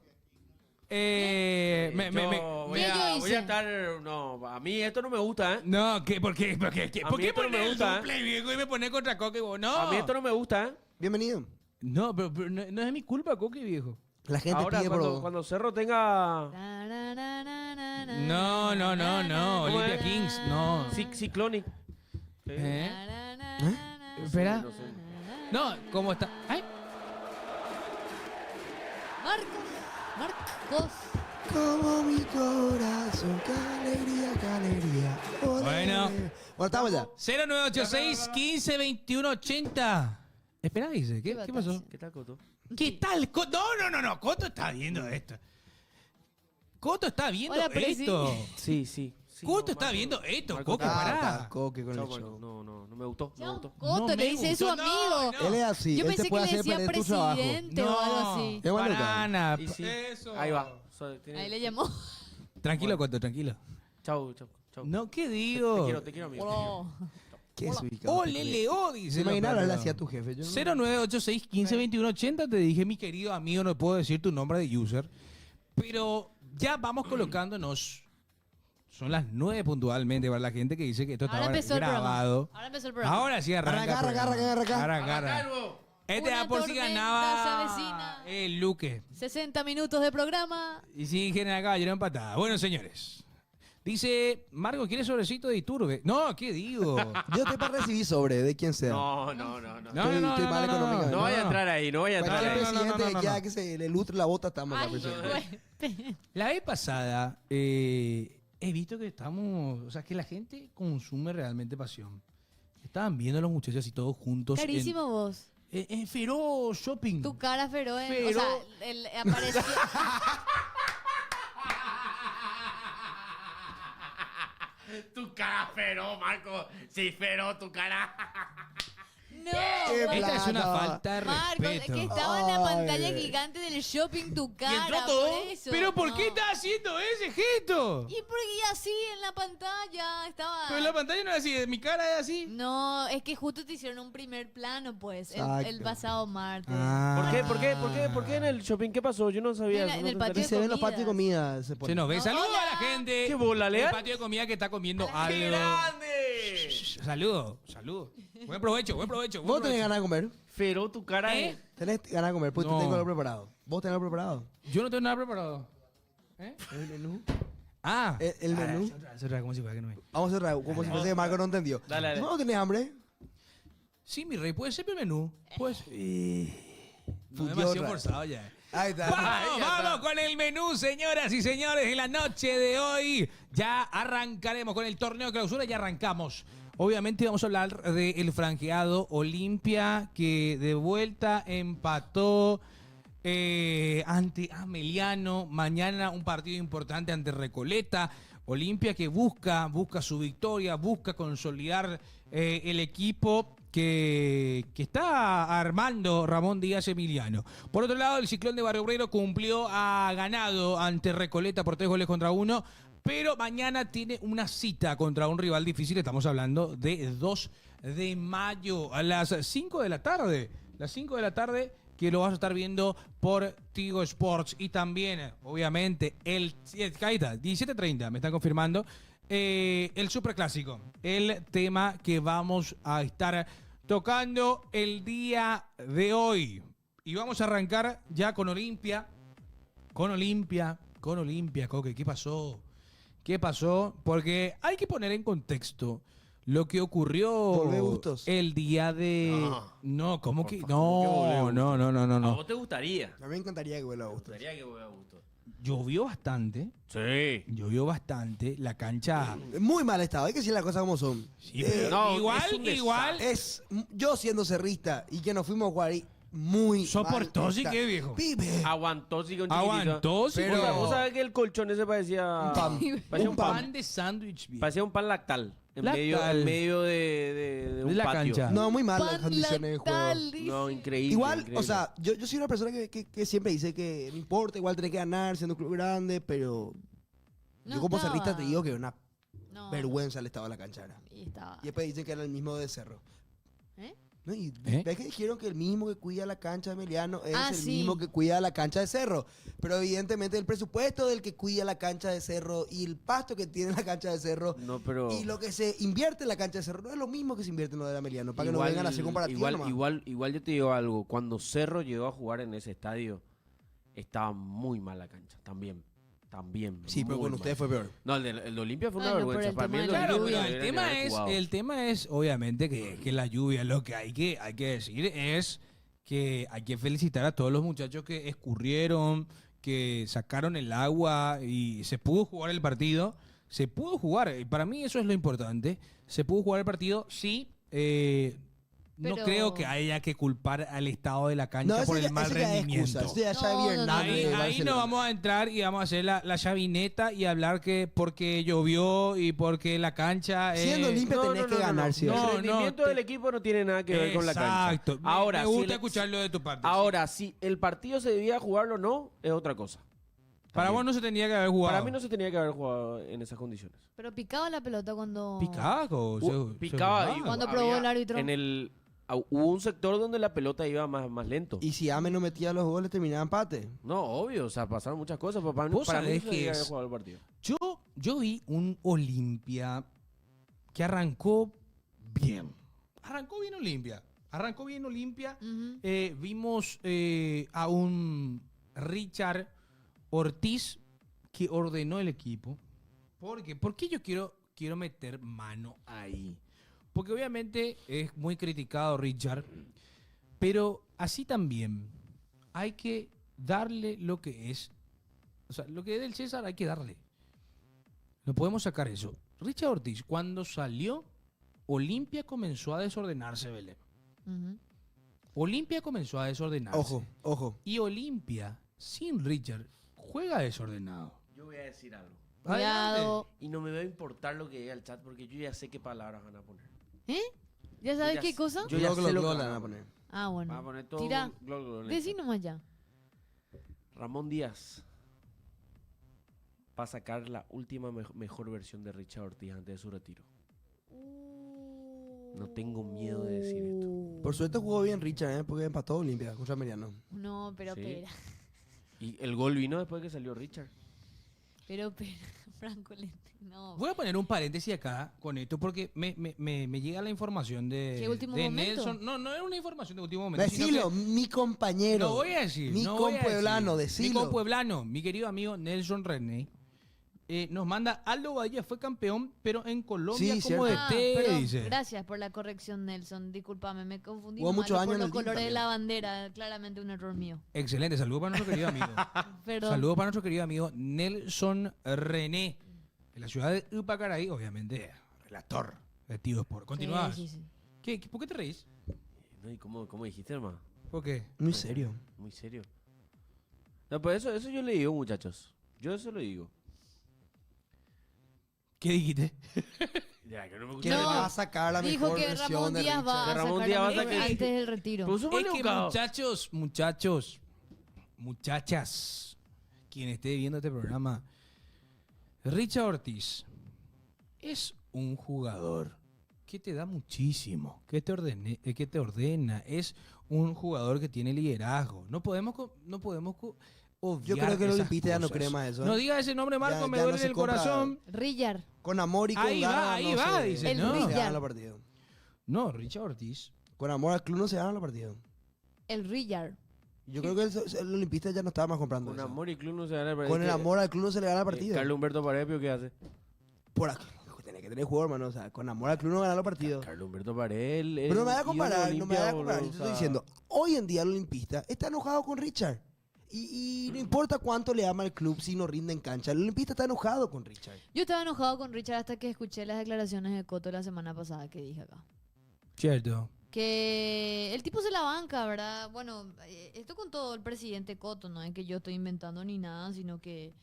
me- Yo voy ¿Qué yo a hice? estar... No, a mí esto no me gusta, ¿eh? No, ¿por qué A mí esto no me poner gusta, un play viejo y me pone contra Coque? No. A mí esto no me gusta, ¿eh? Bienvenido. No, pero no es mi culpa, Coque, viejo. La gente Ahora, pide cuando Cerro tenga... No. ¿Cómo Olympia es? Kings, no. Cyclonic. ¿Eh? Espera. No sé. No, ¿cómo está? Ay. Marcos. Como mi corazón, qué alegría. Olé. Bueno. Bueno, estamos ya. 0986 15 21 80. Espera, dice. ¿Qué pasó? ¿Qué tal, Coto? ¿Qué tal? No. Coto está viendo esto. Coto está viendo Hola, Presi. esto. Sí. Coto no, está Marco. viendo esto, Marco, Coque, está- pará. está Coque con Chao, el Marco. show. No me gustó. No me gustó. Chao, No Coto, me le dice gustó, su amigo. no. Él es así, Yo él te pensé que puede le hacer decía perder tu trabajo. presidente o algo así. Es bueno, para nada. Y sí, Eso. ahí va. Ahí le llamó. Tranquilo, Coto, tranquilo. Chau. No, ¿qué digo? Te quiero, amigo. Oh. Qué desubicado. Oh, Leo, dice. Imagina hablarle así a tu jefe. Yo no- 0986 15 21 80. Te dije, mi querido amigo, no puedo decir tu nombre de user. Pero ya vamos colocándonos. Son las 9 puntualmente para la gente que dice que esto Ahora estaba empezó el grabado. programa. Ahora empezó el programa. Ahora sí arranca. Arranca. Arranca. Este Una era por si tormenta se ganaba avecina. el Luque. 60 minutos de programa. Y si General Caballero empatada. Bueno, señores. Dice, Marco, ¿quieres sobrecito de Iturbe? No, ¿qué digo? Yo estoy para recibir sobre de quien sea. No. Estoy mal económicamente. No vaya a entrar ahí, no vaya a entrar Cualquier ahí. presidente que haga que se le lustre la bota, estamos acá, Ay, presidente. güey. La vez pasada he visto que o sea, que la gente consume realmente pasión. Estaban viendo a los muchachos y todos juntos Carísimo vos. en Feroz Shopping. Tu cara feroz. O Pero- sea, apareció. Tu cara feroz, Marco. Sí, feroz tu cara. Esta es una falta de Marcos, es respeto. que estaba en la pantalla gigante del shopping tu cara. Por eso. ¿Pero por No. qué estás haciendo ese gesto? Y porque así en la pantalla estaba. Pero la pantalla no es así, mi cara es así. No, es que justo te hicieron un primer plano, pues, Exacto. el pasado martes. ¿Por qué en el shopping? ¿Qué pasó? Yo no sabía En eso. el no te patio Y enteré. se ven los comidas. patios de comida. Se Se pone. nos ve. No, Saludos hola. a la gente. ¿Qué bola, El Leal? patio de comida que está comiendo Hola. algo. ¡Qué grande! Saludos, saludos. Buen provecho, buen provecho. ¿Vos tenés ganas de comer? Pero tu cara ¿Eh? es... ¿Tenés ganas de comer? Pues No. te tengo algo preparado. ¿Vos tenés algo preparado? Yo no tengo nada preparado. ¿Eh? ¿El menú? Ah. El menú. Es otra, como si fuera que no me... Vamos a hacer como si fuese que Marco no entendió. Dale. ¿Vos no tenés hambre? Sí, mi rey, puede ser mi menú. Pues. No, Full demasiado yoga. forzado ya. Ahí está. Vamos con el menú, señoras y señores, en la noche de hoy. Ya arrancaremos con el torneo de clausura, ya arrancamos. Obviamente vamos a hablar del franjeado Olimpia, que de vuelta empató ante Ameliano. Mañana un partido importante ante Recoleta. Olimpia que busca su victoria, busca consolidar el equipo que está armando Ramón Díaz Emiliano. Por otro lado, el Ciclón de Barrio Obrero ha ganado ante Recoleta por 3-1, pero mañana tiene una cita contra un rival difícil. Estamos hablando de 2 de mayo a las 5 de la tarde. Las 5 de la tarde que lo vas a estar viendo por Tigo Sports. Y también, obviamente, el 17:30, me están confirmando, el Superclásico. El tema que vamos a estar tocando el día de hoy. Y vamos a arrancar ya con Olimpia. Con Olimpia, Coque. ¿Qué pasó? ¿Qué pasó? Porque hay que poner en contexto lo que ocurrió Volvé Bustos. el día de... No, ¿cómo Por que? favor, No, ¿qué volvé ¿A no. vos te gustaría? A mí me encantaría que vuelva a ¿Te gusto. gustaría que vuelva a gusto? Llovió bastante. La cancha... Muy mal estado, hay que decir las cosas como son. Sí, pero no, igual, es un igual... Yo siendo cerrista y que nos fuimos a jugar ahí, muy Soportó, mal sí está. que viejo. Pibe. Aguantó, sí, con Aguantó, sí, Pero- Vos sabés que el colchón ese parecía... Un pan. Parecía Un un pan. pan de sándwich, viejo. Parecía un pan lactal. En Lactal. medio de un De la patio. cancha. No, muy mal las Pan condiciones de juego. lactal, dice. No, increíble. Igual, increíble. o sea, yo soy una persona que siempre dice que no importa, igual tenés que ganar siendo un club grande, pero No yo como estaba. cerrista te digo que es una No, vergüenza el estado de la cancha. Era. Y estaba. Y después dicen que era el mismo de Cerro. ¿Eh? ¿No? Y ¿Eh? ves que dijeron que el mismo que cuida la cancha de Emiliano es Ah, el sí. mismo que cuida la cancha de Cerro. Pero evidentemente el presupuesto del que cuida la cancha de Cerro y el pasto que tiene la cancha de Cerro No, pero... y lo que se invierte en la cancha de Cerro no es lo mismo que se invierte en lo de Emiliano. Para que no vengan a hacer comparativos nomás. igual yo te digo algo. Cuando Cerro llegó a jugar en ese estadio, estaba muy mal la cancha. También. Sí, pero muy con mal. ustedes fue peor. No, el de Olimpia fue una Bueno, pero vergüenza. el Para mí tema el de de la Claro, Olimpia pero lluvia. el tema es obviamente que la lluvia, lo que hay que decir es que hay que felicitar a todos los muchachos que escurrieron, que sacaron el agua y se pudo jugar el partido. Se pudo jugar, y para mí eso es lo importante. Se pudo jugar el partido, sí. No Pero- creo que haya que culpar al estado de la cancha por el mal rendimiento. Eso ya es No, Xavi no, no, Hernández de Ahí no Barcelona. vamos a entrar y vamos a hacer la chavineta y hablar que porque llovió y porque la cancha Siendo limpia tenés que ganar, sí. No, el rendimiento no, del equipo no tiene nada que ver con la cancha. Exacto. Ahora, me si gusta el- escucharlo de tu parte. Ahora, si el partido se debía jugarlo o no, es otra cosa. Para También. vos no se tenía que haber jugado. Para mí no se tenía que haber jugado en esas condiciones. Pero picaba la pelota cuando. Picaco. Picaba. y Cuando había- probó el árbitro. Hubo un sector donde la pelota iba más lento. Y si Ame no metía los goles, terminaba empate. No, obvio, o sea, pasaron muchas cosas. Para mí Vos no sabés se que debía es- haber jugado el partido. Yo vi un Olimpia que arrancó bien. Arrancó bien Olimpia. Ujú. Vimos a un Richard Ortiz que ordenó el equipo. ¿Por qué yo quiero meter mano ahí? Porque obviamente es muy criticado Richard, pero así también hay que darle lo que es. O sea, lo que es del César hay que darle. No podemos sacar eso. Richard Ortiz, cuando salió, Olimpia comenzó a desordenarse, Belén. Ujú. Olimpia comenzó a desordenarse. Ojo. Y Olimpia, sin Richard, juega desordenado. Yo voy a decir algo. Cuidado. Y no me va a importar lo que diga el chat porque yo ya sé qué palabras van a poner. ¿Eh? ¿Ya sabes qué cosa? Yo ya sé lo que le van van a a poner. Ah, Van a bueno. poner todo Tira. gol. Decí nomás ya. Ramón Díaz va a sacar la última mejor versión de Richard Ortiz antes de su retiro. No tengo miedo de decir esto. Por suerte jugó bien Richard, porque empató Olimpia contra Meriano. No, pero Sí. espera. Y el gol vino después de que salió Richard. Pero espera. Franco Lente. No. Voy a poner un paréntesis acá con esto porque me llega la información de, ¿Qué último de momento? Nelson. No es una información de último momento. sino Decilo, que- mi compañero. No voy a decir. Mi no voy a compueblano, decir. Mi decilo. compueblano, mi querido amigo Nelson René, nos manda Aldo Bahía fue campeón, pero en Colombia Sí, como cierto. DT, dice. Gracias por la corrección, Nelson. Discúlpame, me confundí. Jugó nomás muchos años por en los el team colores de también. la bandera. Claramente un error mío. Excelente, saludos para nuestro querido amigo. Perdón. Saludos para nuestro querido amigo Nelson René, de la ciudad de Upacaraí, obviamente, relator de Tío Sport. Continuás. Sí, sí, sí. ¿Por qué te reís? No, ¿y cómo dijiste, hermano? ¿Por qué? Muy serio. Muy serio. No, pues eso yo le digo, muchachos. Yo eso lo digo. ¿Qué dijiste? Ya, que no me Que No. le va a sacar la Dijo mejor que versión Ramón de Díaz va Richard. a Ramón sacar Díaz la va a mejor sacar- antes del retiro. Pero somos Es que educados. muchachas, quien esté viendo este programa, Richard Ortiz es un jugador que te da muchísimo, que te ordena, es un jugador que tiene liderazgo. No podemos obviar Yo creo que el esas olimpista ya no cosas. cree más eso, ¿eh? No diga ese nombre, Marco, Ya- me ya no duele se el compra. corazón. Rillar. Con amor y con Ahí ganas. va, ahí no va, se- dice, El no. se Richard. gana los partidos. No, Richard Ortiz. Con amor al club no se gana los partidos. El Rillar. Yo creo que el olimpista ya no estaba más comprando Con eso. amor y club no se gana el partido. Con el amor al club no se le gana el partido. Carlos Humberto Paredes, ¿qué hace? Por aquí. Tiene que tener juego, hermano. O sea, con amor al club no gana los partidos. Carlos Humberto Paredes. el Pero no me voy a ídolo comparar, de no me voy a Olimpia, comparar. Yo boludo, te o estoy sea, diciendo, hoy en día el olimpista está enojado con Richard. Y no importa cuánto le ama al club si no rinde en cancha. El olimpista está enojado con Richard. Yo estaba enojado con Richard hasta que escuché las declaraciones de Coto la semana pasada que dije acá. Cierto. Que el tipo se la banca, ¿verdad? Bueno, esto con todo el presidente Coto, no es que yo estoy inventando ni nada, sino que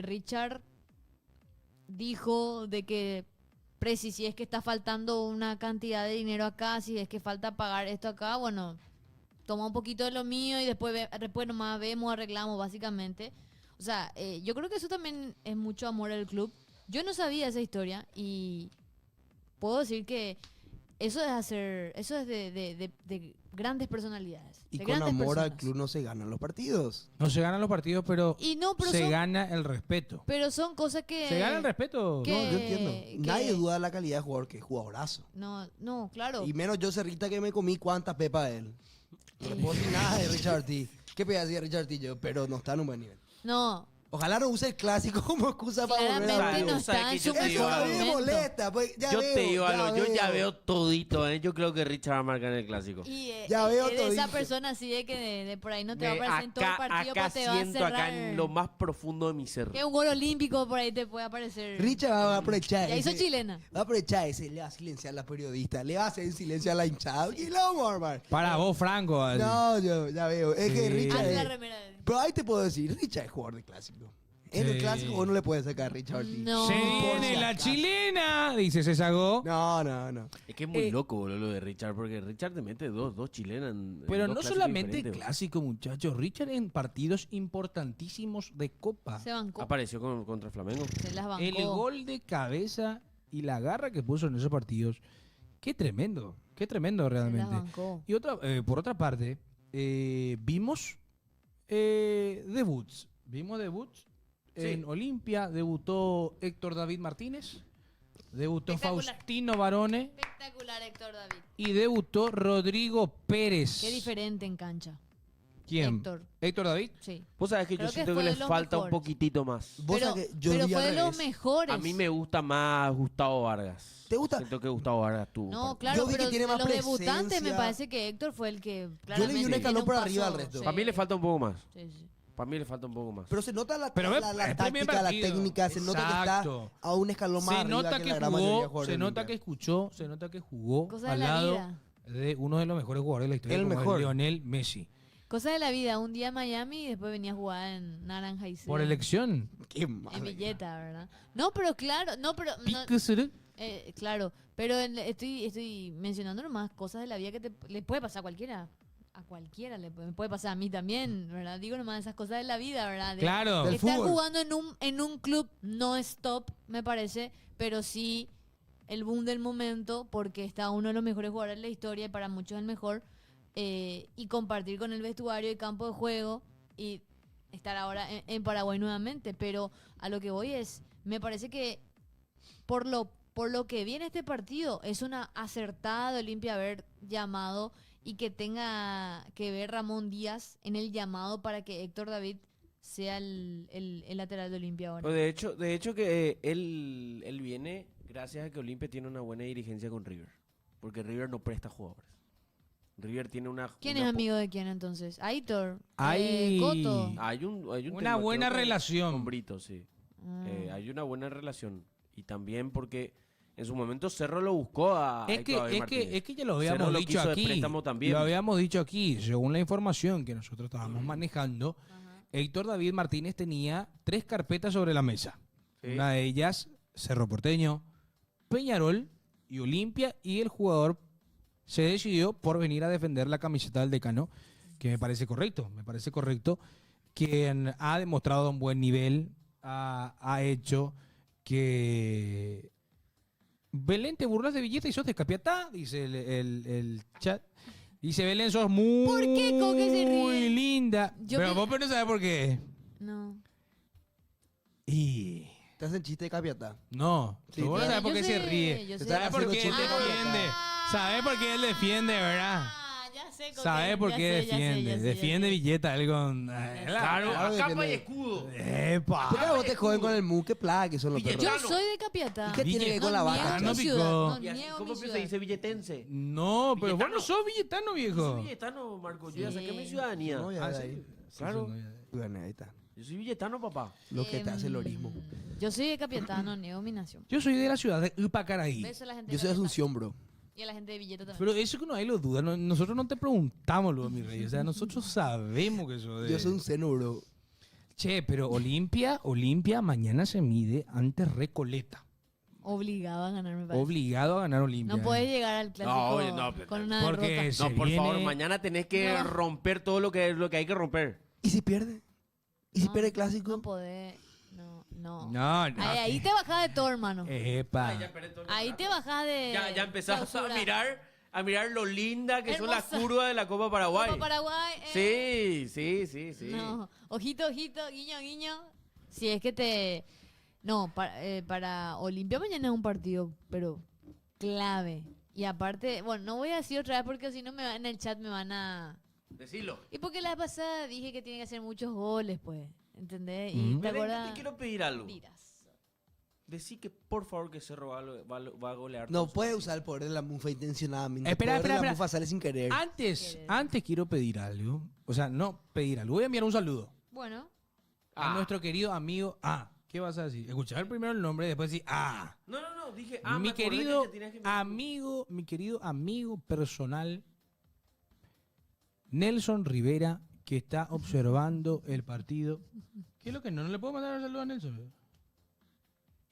Richard dijo de que si es que está faltando una cantidad de dinero acá, si es que falta pagar esto acá, bueno, toma un poquito de lo mío y después nomás vemos, arreglamos básicamente. O sea, yo creo que eso también es mucho amor al club. Yo no sabía esa historia y puedo decir que eso es de grandes personalidades. Y de con grandes amor al personas. club no se ganan los partidos. No se ganan los partidos, pero Y no, pero se son, gana el respeto. pero son cosas que... Se gana el respeto. que- No, yo entiendo. que- Nadie duda de la calidad de jugador, que es jugadorazo. No, claro. Y menos yo, Cerrita, que me comí cuántas pepas de él. No le puedo decir nada de Richard Ortiz. ¿Qué pedacito de Richard Ortiz yo? Pero no está en un buen nivel. No, Ojalá no use el clásico como excusa para volver a claramente ver. no ¿Sabes está que en yo su te digo mejor Eso a mí me momento. molesta. Pues, ya Yo veo, te digo algo, yo ya veo. veo todito, ¿eh? Yo creo que Richard va a marcar en el clásico. Y Ya veo de esa todito. persona así de que de por ahí no te va a Me- aparecer en todo el partido, acá pero te va a siento, cerrar. acá en lo más profundo de mi ser. Que un gol olímpico por ahí te puede aparecer. Richard va a aprovechar Ya hizo ese. chilena. Va a aprovechar ese. Le va a silenciar a la periodista. Le va a hacer silencio a la hinchada. Y lo vamos a armar. Para vos, Franco. así. No, yo ya veo. Es que Sí. Richard. Hazle la es- remera de... Pero ahí te puedo decir, Richard es jugador de clásico. En el Sí. clásico vos no le puedes sacar a Richard Ortiz. No. Se Por viene si la acaso. chilena, dice César. No. Es que es muy loco, boludo, lo de Richard, porque Richard te mete dos chilenas en Pero dos no clásicos solamente diferentes, clásico, muchachos. Richard en partidos importantísimos de Copa. Se bancó. Apareció contra Flamengo. Se las bancó. El gol de cabeza y la garra que puso en esos partidos. Qué tremendo Se las realmente. bancó. Y por otra parte, vimos debuts. Vimos debuts. Sí. En Olimpia debutó Héctor David Martínez. Debutó Espectacular. Faustino Barone. Espectacular, Héctor David. Y debutó Rodrigo Pérez. Qué diferente en cancha. ¿Quién? Héctor. Héctor David. Sí. Vos sabés que Creo yo que siento que fue le de los falta un mejores. poquitito más. Vos Pero, sabés que yo pero vi al fue de los revés. mejores. A mí me gusta más Gustavo Vargas. ¿Te gusta? Siento que Gustavo Vargas tuvo. No, partido. claro, Yo vi que pero tiene de más los debutantes me presencia. parece que Héctor fue el que Yo le vi claramente un tiene escalón por paso. arriba al resto. Sí. Para mí le falta un poco más. Sí, sí. Para mí le falta un poco más. Pero se nota la, Pero ve, la es primer táctica, la partido. técnica, se nota que está Exacto. a un escalón más Se arriba nota que que la gran mayoría de jugó, jugadores se de nota que Olimpia. escuchó, se nota que jugó Cosa de al la lado vida. de uno de los mejores jugadores de la historia, El como es mejor. Lionel Messi. Cosa de la vida, un día en Miami y después venía a jugar en Naranja y Por elección. Qué en madre. Villeta, ¿verdad? No, pero claro, no, pero no, Pique será. Claro, pero estoy mencionando nomás cosas de la vida que le puede pasar a cualquiera. A cualquiera me puede pasar a mí también, ¿verdad? Digo nomás esas cosas de la vida, ¿verdad? Claro. Del Estar fútbol. jugando en un club no es top, me parece, pero sí el boom del momento, porque está uno de los mejores jugadores de la historia y para muchos el mejor, y compartir con el vestuario y campo de juego y estar ahora en Paraguay nuevamente. Pero a lo que voy es, me parece que por lo que viene este partido, es una acertada de Olimpia haber llamado y que tenga que ver Ramón Díaz en el llamado para que Héctor David sea el lateral de Olimpia ahora. De hecho que él viene gracias a que Olimpia tiene una buena dirigencia con River. Porque River no presta jugadores. River tiene una... ¿Quién una es amigo de quién entonces? Aitor, Hay- Coto. Hay un Una tema, buena creo que relación. Con Brito, sí. Hay una buena relación. Y también porque en su momento Cerro lo buscó a Es Héctor David Martínez. que ya lo Cerro habíamos lo dicho quiso de aquí. préstamo también. Lo habíamos dicho aquí, según la información que nosotros estábamos manejando, Héctor David Martínez tenía 3 carpetas sobre la mesa. Sí. Una de ellas, Cerro Porteño, Peñarol y Olimpia, y el jugador se decidió por venir a defender la camiseta del Decano, que me parece correcto, quien ha demostrado un buen nivel, ha hecho que... Belén, te burlas de Villeta y sos de Capiatá, dice el chat. Dice Belén, sos muy ¿Por qué Coque se ríe? linda. Yo Pero pi- vos no sabés por qué. No. Y... Te hacen chiste de capiata. No, Sí, vos no tiene- sabés por yo qué sé, se ríe. yo sé. ¿Sabés por qué él haciendo chiste. defiende? ¿Sabés por qué él defiende, verdad? Ya sé, Coque, ¿Sabés por ya qué sé, ya sé, defiende? ya sé, Defiende ya sé. Villeta, él con... Claro, Claro, a capa y defiende. escudo. ¡Epa! ¿Por qué vos te joden con el mu? ¿Qué plaga que son los Villeta. perros? Yo soy de Capiatá. ¿Y qué tiene que ver con la vaca? niego No mi picó. ciudad, no Y así, niego ¿cómo mi se ciudad. dice villetense? No, pero vos Villetano. no sos villetano, Yo soy viejo. villetano, Marco. Yo ya saqué Sí. mi ciudadanía. No, ya Ah, de sí. ahí. Claro. Bueno, ahí está. Yo soy villetano, papá. Lo que te hace el orismo. Yo soy de Capiatá, no niego mi nación. Yo soy de la ciudad de Upacaraí. Beso a la gente Yo soy de Capiatá. Asunción, bro. Y a la gente de Villeta también. Pero eso que no hay lo duda. Nosotros no te preguntamos, lo mi rey. O sea, nosotros sabemos que eso de... Yo soy un seno, bro. Che, pero Olimpia mañana se mide ante Recoleta. Obligado a ganar, me parece. Obligado a ganar Olimpia. No puedes llegar al clásico oye, no, pero- con una Porque derrota. se No, por favor, viene- mañana tenés que No. romper todo lo que hay que romper. ¿Y si pierde? ¿Y si No, pierde el clásico? No podés. No. No, no. Ahí te bajás de todo, hermano. Epa. Ahí te bajás de. Ya empezás clausura. a mirar lo linda que son las Hermosa. curvas de la Copa Paraguay. Copa Paraguay. Sí. No. Ojito, guiño, guiño. Si es que te. No, para Olimpia mañana es un partido, pero clave. Y aparte, bueno, no voy a decir otra vez porque si no en el chat me van a. Decilo. Y porque la vez pasada dije que tiene que hacer muchos goles, pues. ¿Entendés? Y te Belén, yo acuerdas. te quiero pedir algo. Mentiras. Decí que por favor que Cerro va a golear. No todos puede sus usar el poder de la mufa intencionadamente. Espera, el poder de espera. la mufa sale sin querer. Antes quiero pedir algo. O sea, no pedir algo. Voy a enviar un saludo Bueno, a nuestro querido amigo. ¿Qué vas a decir? Escuchar primero el nombre y después decir No, dije, mi me acordé querido que te tenías que enviar- mi querido amigo personal Nelson Rivera, que está observando el partido. ¿Qué es lo que no le puedo mandar un saludo a Nelson?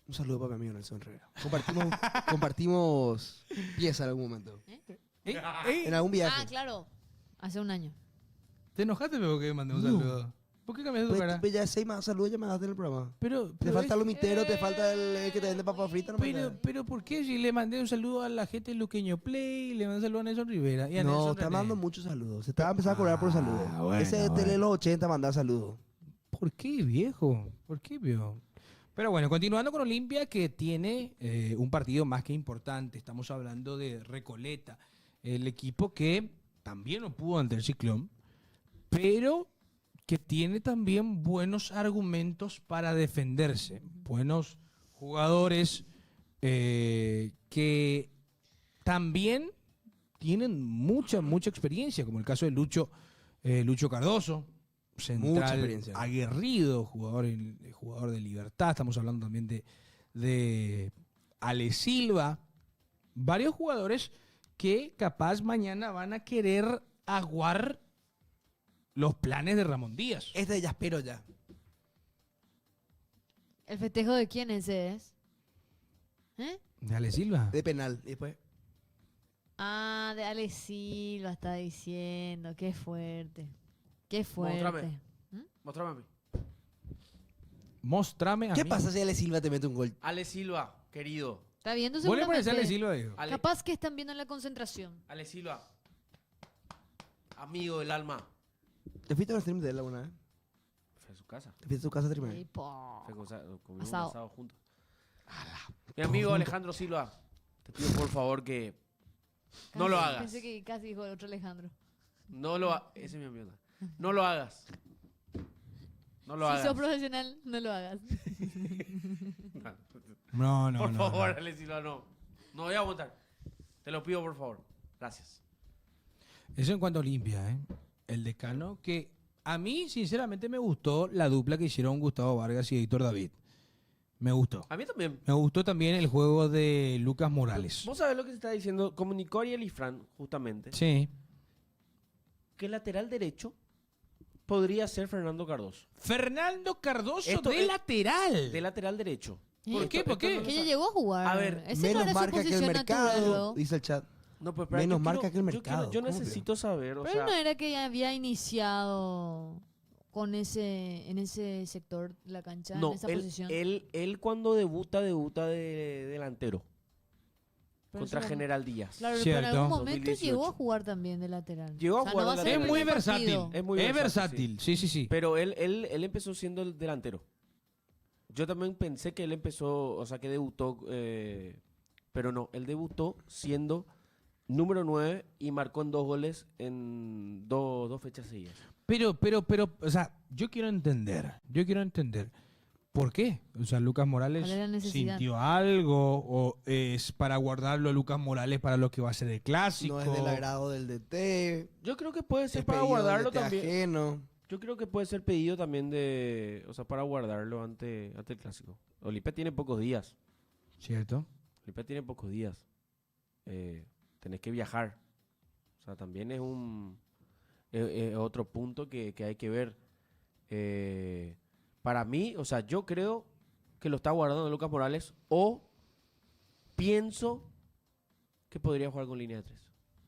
Un saludo para mi amigo Nelson Herrera. Compartimos pieza en algún momento. En algún viaje. claro. Hace un año. ¿Te enojaste porque mandé un No. saludo? ¿Por qué cambiaste tu Pues, cara? pues ya 6 más saludos ya me daste en el programa. Pero Te falta el lomitero, te falta el que te vende papa frita. No, pero ¿por qué si le mandé un saludo a la gente de Luqueño Play, le mandé un saludo a Nelson Rivera y a no, Nelson está René? mandando muchos saludos. Se estaba empezando a cobrar por saludos. bueno, Ese de tele de los 80 mandaba saludos. ¿Por qué, viejo? ¿Por qué, viejo? Pero bueno, continuando con Olimpia, que tiene un partido más que importante. Estamos hablando de Recoleta, el equipo que también no pudo ante el Ciclón, pero que tiene también buenos argumentos para defenderse. Buenos jugadores que también tienen mucha experiencia, como el caso de Lucho Cardoso, Mucha central experiencia. aguerrido, jugador de Libertad. Estamos hablando también de Ale Silva. Varios jugadores que capaz mañana van a querer aguar los planes de Ramón Díaz. Este ya espero ya. ¿El festejo de quién ese es? ¿Eh? De Ale Silva. De penal. Y después. Ah, de Ale Silva está diciendo. Qué fuerte. Qué fuerte. Móstrame. Mostrame a mí. Mostrame a ¿Qué mí. pasa si Ale Silva te mete un gol? Ale Silva, querido. Está viendo Vos le pones a Ale seguramente. Silva, digo. Ale, Capaz que están viendo en la concentración. Ale Silva. Amigo del alma. ¿Te fuiste a un stream de él alguna vez? Fue a su casa. ¿Te fuiste a tu casa a streamear? Y po. Comimos un Asado. asado juntos. Mi amigo Alejandro Silva, te pido por favor que no lo hagas. Pensé que casi dijo el otro Alejandro. No lo hagas. Ese es mi amigo. No lo hagas. No lo Si hagas. sos profesional, no lo hagas. No, no, Por no. favor, no. Ale Silva, no. No voy a aguantar. Te lo pido por favor. Gracias. Eso en cuanto a Olimpia, ¿eh? El decano, que a mí, sinceramente, me gustó la dupla que hicieron Gustavo Vargas y Héctor David. Me gustó. A mí también. Me gustó también el juego de Lucas Morales. Vos sabés lo que se está diciendo. Comunicó Ariel y Fran, justamente, Sí. que el lateral derecho podría ser Fernando Cardoso. Fernando Cardoso Esto de es- lateral. De lateral derecho. ¿Por qué? ¿Por qué? Que ella llegó a jugar. A ver, Ese no Menos era su marca que el posición natural, mercado, luego. dice el chat. No, pues espera, Menos yo marca quiero- que el yo mercado. Yo ¿Cómo que? necesito saber, o Pero sea, no era que había iniciado con en ese sector de la cancha, no, en esa posición. él cuando debuta de delantero Pero contra eso- General Díaz. Claro, pero en Cierto. algún momento 2018. llegó a jugar también de lateral. Llegó a O sea, jugar no de va a ser lateral. el Es muy primer versátil. partido. Es muy Es versátil, versátil. Sí, sí, sí. Pero él empezó siendo el delantero. Yo también pensé que él empezó, o sea, que debutó, pero no, él debutó siendo número 9 y marcó en 2 goles en dos fechas seguidas. Pero, o sea, yo quiero entender. ¿Por qué? O sea, Lucas Morales ¿Cuál era la necesidad? sintió algo o es para guardarlo a Lucas Morales para lo que va a ser el clásico. No es del agrado del DT. Yo creo que puede ser Es para pedido del guardarlo DT también. ajeno. Yo creo que puede ser pedido también o sea, para guardarlo ante el clásico. Olimpia tiene pocos días. ¿Cierto? Olimpia tiene pocos días. Tenés que viajar. O sea, también es otro punto que hay que ver. Para mí, o sea, yo creo que lo está guardando Lucas Morales o pienso que podría jugar con línea de 3.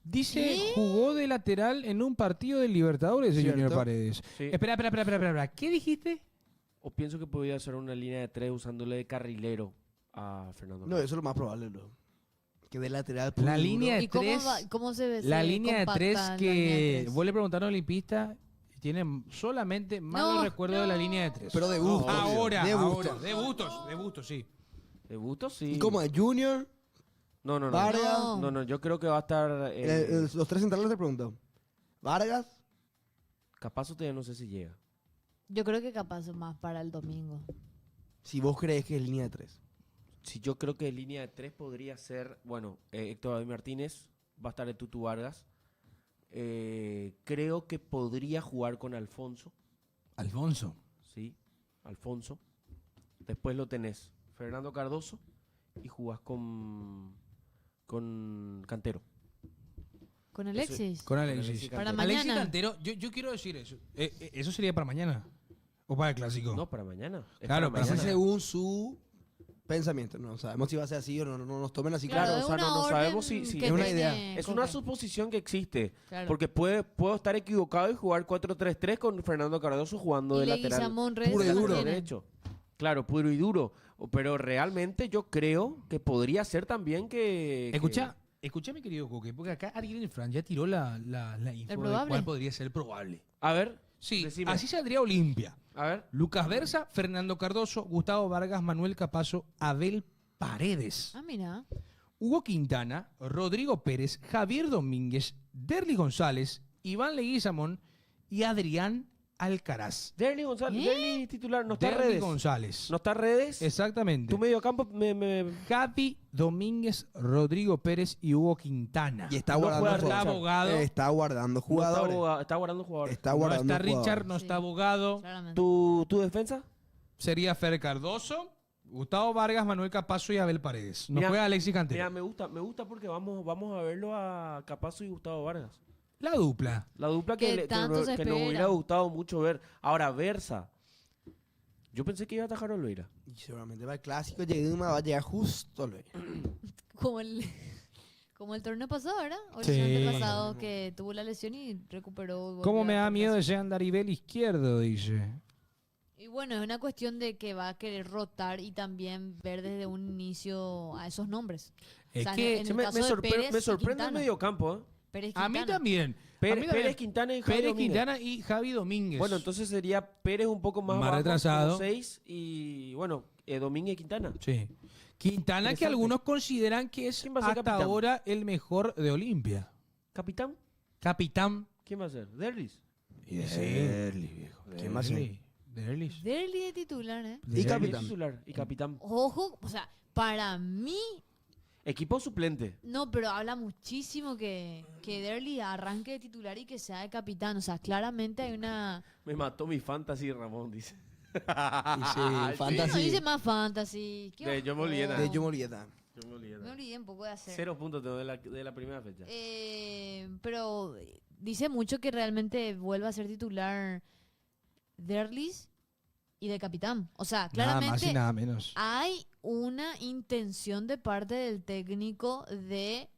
Dice, jugó de lateral en un partido de Libertadores, el ¿Cierto? Junior Paredes. Sí. Espera. ¿Qué dijiste? O pienso que podría hacer una línea de 3 usándole de carrilero a Fernando. No, eso es lo más probable, ¿no? Que de lateral puro La y línea duro. de ¿Y cómo, tres, cómo se ve? La se línea de compacta 3 la línea de que tres? vos le preguntaron a Olimpista, tiene solamente malos No, recuerdos de la línea de 3. Pero de gusto. Ahora, de ahora. gusto. De Bustos, sí. ¿Debuto? Sí. Y como a Junior, No. Vargas. No, yo creo que va a estar. Los tres centrales te pregunto. Vargas, Capazo todavía no sé si llega. Yo creo que capaz más para el domingo. si vos crees que es línea de 3. Si yo creo que línea de 3 podría ser. Bueno, Héctor David Martínez. Va a estar el Tutu Vargas. Creo que podría jugar con Alfonso. Alfonso. Sí, Alfonso. Después lo tenés Fernando Cardoso. Y jugás con Cantero. ¿Con Alexis? Con Alexis Alexis. Para Cantero. Alexis mañana. Cantero, yo quiero decir eso. ¿Eso sería para mañana? ¿O para el clásico? No, para mañana. Es Claro, para para Así mañana. según su pensamiento. No sabemos si va a ser así o no, no nos tomen así. Claro, es o sea, una no orden sabemos si que es una tiene idea. Es Coque. una suposición que existe. Claro. Porque puedo estar equivocado y jugar 4-3-3 con Fernando Cardoso jugando Y de Leguizamón lateral. Reyes Puro y duro. también. Derecho. Claro, puro y duro. Pero realmente yo creo que podría ser también que... Escucha, mi querido Coque, porque acá Ariel Fran ya tiró la info de probable. cuál podría ser probable. A ver, Sí, decime. así saldría Olimpia. A ver. Lucas Versa, Fernando Cardoso, Gustavo Vargas, Manuel Capazo, Abel Paredes, Ah, mira. Hugo Quintana, Rodrigo Pérez, Javier Domínguez, Derly González, Iván Leguizamón y Adrián Alcaraz. Derly González, Derly titular, no está Derly redes. González. No está redes. Exactamente. Tu medio campo Javi Domínguez, Rodrigo Pérez y Hugo Quintana. Y está No guardando juega Está jugadores. abogado. Está guardando jugadores. está guardando jugadores. Está No guardando está Richard, jugadores. no Sí. está abogado. Claramente. ¿Tu defensa? Sería Fer Cardoso, Gustavo Vargas, Manuel Capazo y Abel Paredes. No Mira, juega Alexis Cantero. Mira, me gusta porque vamos a verlo a Capazo y Gustavo Vargas. La dupla. La dupla Que que tanto se nos espera. hubiera gustado mucho ver. Ahora, Versa. Yo pensé que iba a atajar a Oliveira. Y seguramente va el clásico, va a llegar justo Oliveira. Como el, como el torneo pasado, ¿verdad? O el Sí. antepasado que tuvo la lesión y recuperó. ¿Cómo volvió me a da miedo aportarse. ese andarivel izquierdo? Dice. Y bueno, es una cuestión de que va a querer rotar y también ver desde un inicio a esos nombres. Es O sea, que en Sí, el me, caso me de sorpre- Pérez me y sorprende el Quintana. mediocampo, ¿eh? Pérez A mí Quintana. también. Pérez Quintana y Javi Pérez Domínguez. Quintana y Javi Domínguez. Bueno, entonces sería Pérez un poco más Más abajo, retrasado. como 6 y bueno, Domínguez y Quintana. Sí. Quintana, que Interesante. algunos consideran que es ¿Quién va a ser hasta capitán? ahora el mejor de Olimpia. ¿Capitán? Capitán. ¿Quién va a ser? ¿Derlis? Derlis, viejo. ¿Quién más es? Derlis. Derli de titular, ¿eh? Y Derlis. capitán. Titular y capitán. Ojo, o sea, para mí, Equipo suplente. no, pero habla muchísimo que Derli arranque de titular y que sea de capitán. O sea, claramente hay una... Me mató mi fantasy, Ramón, dice. Y sí, ¿Quién no fantasy. dice más fantasy? ¿Qué De Yo me olvidé bajón? nada. De Yo Molieta. Yo me olvidé. Me olvidé un poco de hacer. 0 puntos tengo de la primera fecha. Pero dice mucho que realmente vuelva a ser titular Derlis y de capitán. O sea, Nada más y claramente nada menos. hay una intención de parte del técnico de,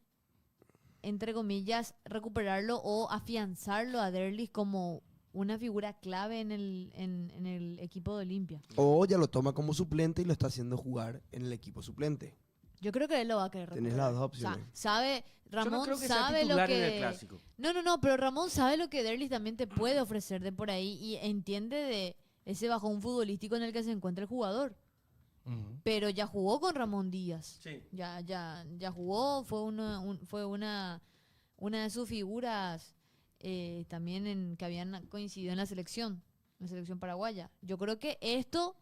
entre comillas, recuperarlo o afianzarlo a Derlis como una figura clave en el equipo de Olimpia. O ya lo toma como suplente y lo está haciendo jugar en el equipo suplente. Yo creo que él lo va a querer Tenés recuperar. las dos O sea, opciones. sabe, Yo no Ramón creo que sea sabe lo titular en el que... clásico. No, pero Ramón sabe lo que Derlis también te puede ofrecer de por ahí y entiende de ese bajón futbolístico en el que se encuentra el jugador. Ujú. Pero ya jugó con Ramón Díaz. Sí. Ya jugó, fue una de sus figuras también que habían coincidido en la selección paraguaya. Yo creo que esto,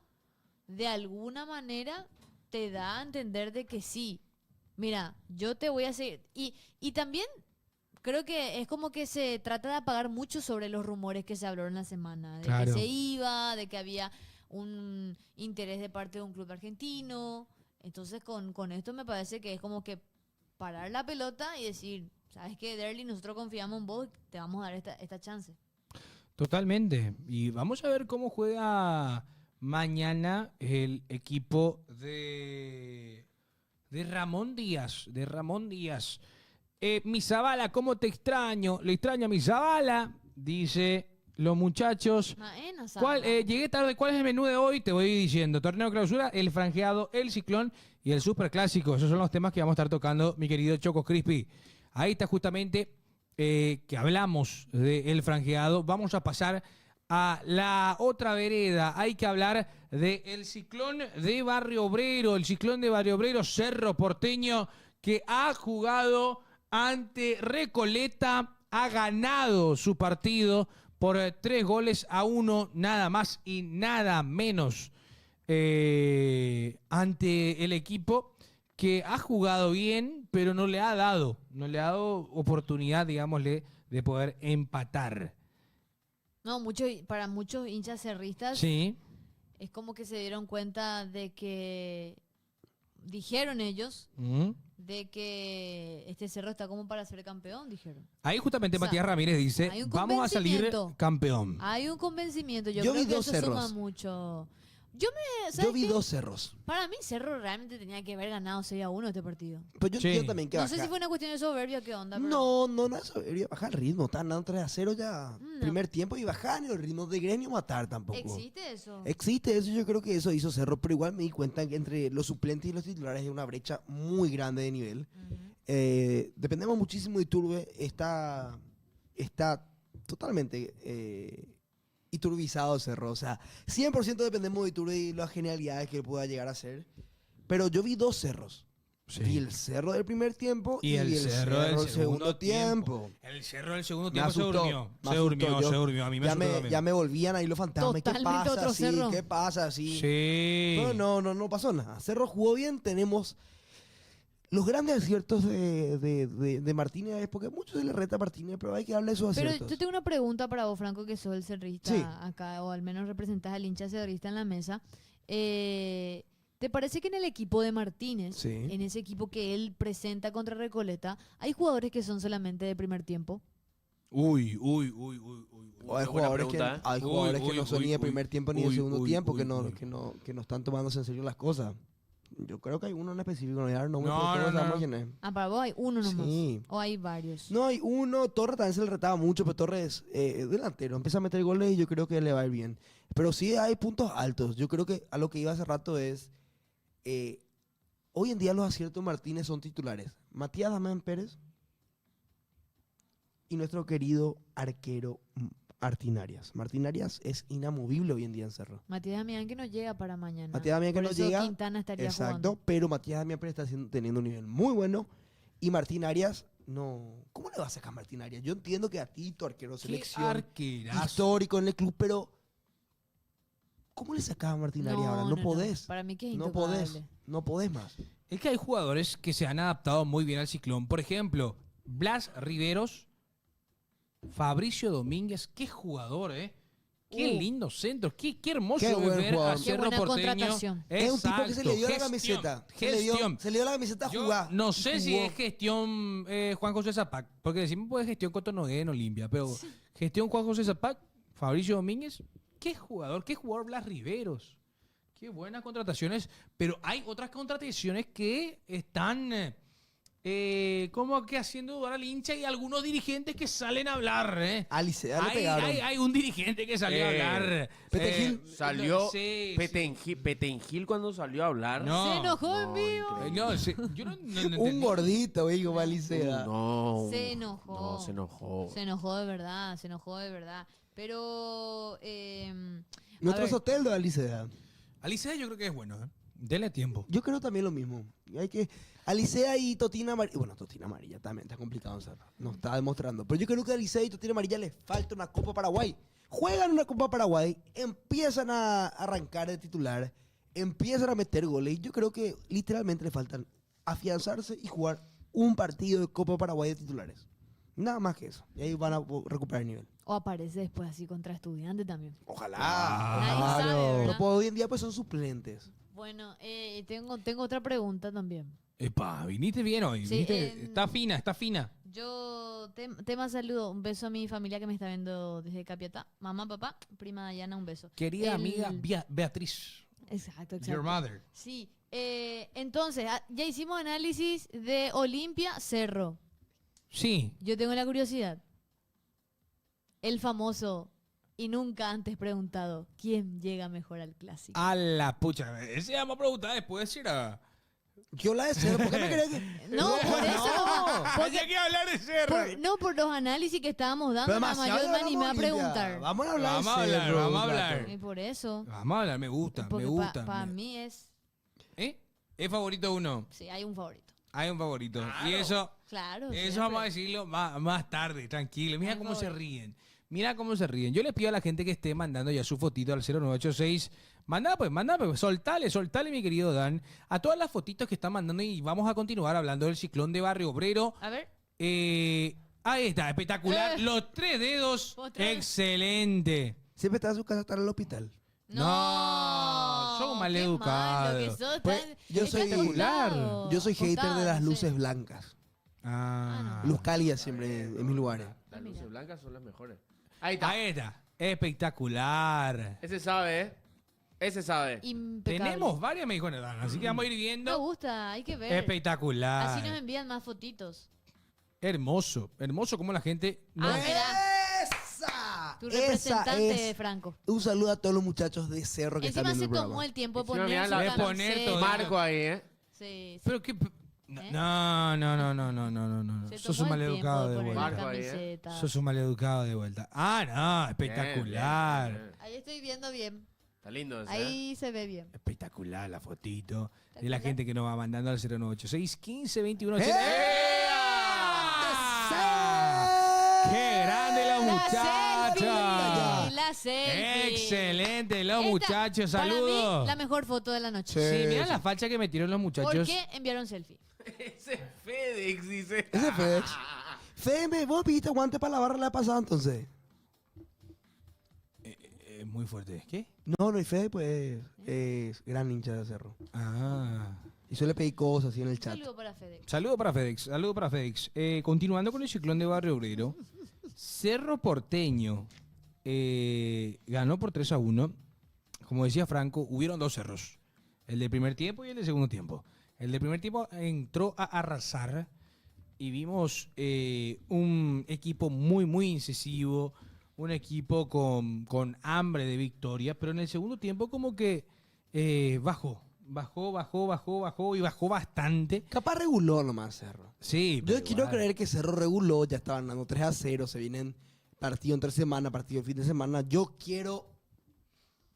de alguna manera, te da a entender de que sí. Mira, yo te voy a seguir. Y también creo que es como que se trata de apagar mucho sobre los rumores que se hablaron la semana. De Claro. que se iba, de que había un interés de parte de un club argentino. Entonces con esto me parece que es como que parar la pelota y decir, ¿sabes qué, Derli? Nosotros confiamos en vos, te vamos a dar esta chance. Totalmente. Y vamos a ver cómo juega mañana el equipo de Ramón Díaz. De Ramón Díaz. Mi Zabala, ¿cómo te extraño? Le extraño a mi Zabala, dice los muchachos. Maena, Llegué tarde, ¿cuál es el menú de hoy? Te voy diciendo. Torneo clausura, el franjeado, el ciclón y el superclásico. Esos son los temas que vamos a estar tocando, mi querido Choco Crispy. Ahí está justamente que hablamos del franjeado. Vamos a pasar a la otra vereda. Hay que hablar del ciclón de Barrio Obrero. El ciclón de Barrio Obrero, Cerro Porteño, que ha jugado ante Recoleta, ha ganado su partido por 3-1, nada más y nada menos, ante el equipo que ha jugado bien, pero no le ha dado oportunidad, digámosle, de poder empatar. No, para muchos hinchas cerristas Sí, es como que se dieron cuenta de que dijeron ellos ¿Mm? de que este Cerro está como para ser campeón, dijeron. Ahí justamente O sea, Matías Ramírez dice, hay un vamos a salir convencimiento. campeón. Hay un convencimiento, yo Yo creo vi que dos eso suma cerros. mucho. Yo Yo vi qué? 2 cerros. Para mí Cerro realmente tenía que haber ganado 6-1 este partido. Pues yo Sí. entiendo también que No sé baja. si fue una cuestión de soberbia, qué onda. Pero... No es soberbia, bajar el ritmo. Están dando 3-0 ya. No. Primer tiempo y bajar el ritmo de Gremio matar tampoco. ¿Existe eso? Existe eso, yo creo que eso hizo Cerro, pero igual me di cuenta que entre los suplentes y los titulares hay una brecha muy grande de nivel. Ujú. Dependemos muchísimo de Iturbe, está totalmente iturbizado Cerro, o sea, 100% dependemos de Iturbe y las genialidades que él pueda llegar a hacer, pero yo vi 2 cerros. Sí. Vi el cerro del primer tiempo y, el el cerro del segundo tiempo. El cerro del segundo Me tiempo se asustó, durmió. me Se asustó. Yo- durmió. A mí me asustó también. Ya me volvían ahí los fantasmas. ¿Qué Totalmente pasa? otro Sí, Cerro. ¿qué pasa? Sí. Sí. No pasó nada. Cerro jugó bien, tenemos los grandes aciertos de Martínez, porque mucho se le reta a Martínez, pero hay que darle esos Pero aciertos. yo tengo una pregunta para vos, Franco, que sos el cerrista Sí. acá, o al menos representás al hincha cerrista en la mesa. ¿Te parece que en el equipo de Martínez, Sí. en ese equipo que él presenta contra Recoleta, hay jugadores que son solamente de primer tiempo? Uy. O hay jugadores que, hay jugadores que no son ni de primer tiempo ni de segundo tiempo, que no están tomándose en serio las cosas. Yo creo que hay uno en específico, no voy a dar nombre, pero todos sabemos quién es. Ah, para vos hay uno nomás. Sí. O hay varios. No, hay uno. Torres también se le retaba mucho, pero Torres es delantero. Empieza a meter goles y yo creo que le va a ir bien. Pero sí hay puntos altos. Yo creo que a lo que iba hace rato es... hoy en día los aciertos Martínez son titulares. Matías Damián Pérez y nuestro querido arquero Martín Arias. Martín Arias es inamovible hoy en día en Cerro. Matías Damián que no llega para mañana. Matías Damián que Por no eso llega. Quintana estaría Exacto, jugando. pero Matías Damián Pérez está teniendo un nivel muy bueno. Y Martín Arias, no. ¿Cómo le va a sacar a Martín Arias? Yo entiendo que a Tito, arquero de Qué selección, arquerazo. histórico en el club, pero ¿cómo le sacaba a Martín Arias ahora? No podés. Para mí que es No intocable. podés. No podés más. Es que hay jugadores que se han adaptado muy bien al Ciclón. Por ejemplo, Blas Riveros, Fabricio Domínguez, qué jugador, ¿eh? Qué lindo centro, qué hermoso Qué buen ver jugador. a Qué Cerro buena Porteño. contratación. Es un tipo que se le dio la Gestión, camiseta. Gestión. Se le dio la camiseta a Yo jugar. no sé si Jugó. es gestión Juan José Zapac, porque decimos pues gestión Cotonogué en Olimpia, pero gestión Juan José Zapac, Fabricio Domínguez, qué jugador Blas Riveros. Qué buenas contrataciones, pero hay otras contrataciones que están como que haciendo dudar al hincha y algunos dirigentes que salen a hablar. A Licea le pegaron. Hay un dirigente que salió a hablar. Petegil. Salió sí, Petengil cuando salió a hablar. No. Se enojó en vivo. No, yo no Un entendí. gordito, digo, va a Licea. No. Se enojó. No, se enojó. Se enojó de verdad. Pero... Nuestro a ver, Soteldo de Licea. Alicia yo creo que es bueno, ¿eh? Dele tiempo. Yo creo también lo mismo. Hay que... Alicea y Totina Amarilla. Bueno, Totina Amarilla también está complicado en Cerro. Nos está demostrando. Pero yo creo que a Alicea y Totina Amarilla les falta una Copa Paraguay. Juegan una Copa Paraguay, empiezan a arrancar de titular, empiezan a meter goles. Y yo creo que literalmente les faltan afianzarse y jugar un partido de Copa Paraguay de titulares. Nada más que eso. Y ahí van a recuperar el nivel. o aparece después así contra Estudiantes también. Ojalá. Nadie sabe, ¿verdad? Pero hoy en día pues son suplentes. Bueno, tengo otra pregunta también. Epa, viniste bien hoy. Sí, Está fina. Yo, tema saludo, un beso a mi familia que me está viendo desde Capiatá. Mamá, papá, prima Dayana, un beso. Querida amiga Beatriz. Exacto. Your mother. Sí, entonces, ya hicimos análisis de Olimpia Cerro. Sí. Yo tengo la curiosidad. El famoso y nunca antes preguntado, ¿quién llega mejor al clásico? A la pucha. Ese vamos a preguntar después si era. Yo la de Cerro, ¿por qué me crees que...? No, por eso nomás. Porque- Hay que hablar de Cerro. por los análisis que estábamos dando, nada más yo me animé a preguntar. Vamos a hablar Vamos a de hablar, Cerro vamos a un rato. hablar. Y por eso. Vamos a hablar, me gusta. Porque Para para mí es... ¿Eh? ¿Es favorito uno? Sí, hay un favorito. Hay un favorito. Y eso Claro. Eso vamos a decirlo más tarde, tranquilo. Mira Por cómo se favor. ríen. Mira cómo se ríen. Yo les pido a la gente que esté mandando ya su fotito al 0986. Manda pues, soltale, mi querido Dan. A todas las fotitos que están mandando y vamos a continuar hablando del ciclón de Barrio Obrero. A ver. Ahí está, espectacular. Los 3 dedos, Vos tres. excelente. Siempre está en su casa, está en el hospital. No, sos qué maleducado. malo que sos, Pues, estás- yo estás soy- tostado. Yo soy hater Tostado, de las no sé. luces blancas. Ah. Luz cálida siempre en mis lugares. Las luces blancas son las mejores. Ahí está. Ahí está, espectacular. Ese sabe, ¿eh? Ese sabe. Impecable. Tenemos varias, me dijo Dan, así que vamos a ir Me viendo. gusta, hay que ver. Espectacular. Así nos envían más fotitos. Hermoso como la gente... no- Ah, mira, ¡Esa! tu Esa representante, es. Franco. Un saludo a todos los muchachos de Cerro que Encima están se viendo el tomó programa. el tiempo de Encima, poner mirá, su la voy a poner camiseta. todo. Marco ahí, ¿eh? Sí, sí. Pero qué... ¿Eh? No. Se Sos tomó un el tiempo maleducado de de poner la vuelta. Marco ahí, camiseta. Sos un maleducado de vuelta. Ah, no, espectacular. Bien, bien. Ahí estoy viendo bien. Está lindo ese, ¿eh? Ahí se ve bien. Espectacular la fotito de la Espectacular. gente que nos va mandando al 0986 15 21 ¡Eh! 80. ¡Qué grande los muchachos! La selfie. Excelente los Esta, muchachos, para mí, saludos. la mejor foto de la noche. Sí, mira sí. la facha que metieron los ¿Por muchachos. qué enviaron selfie? Ese es FedEx, dice. Ese es FedEx. Feme, ¿vos pidiste guante para la barra la pasada entonces? Muy fuerte. ¿Qué? No, no, y Fede pues es gran hincha de Cerro. Ah. Y suele pedir cosas así en el Un chat. saludo para FedEx. Saludo para FedEx. Continuando con el ciclón de Barrio Obrero. Cerro Porteño ganó por 3-1. Como decía Franco, hubieron dos cerros. El del primer tiempo y el del segundo tiempo. El del primer tiempo entró a arrasar y vimos un equipo muy, muy incisivo, un equipo con hambre de victoria, pero en el segundo tiempo como que bajó y bajó bastante. Capaz reguló nomás Cerro. Sí, Yo quiero creer que Cerro reguló, ya estaban ganando 3-0, se vienen partido entre semana, partido fin de semana. Yo quiero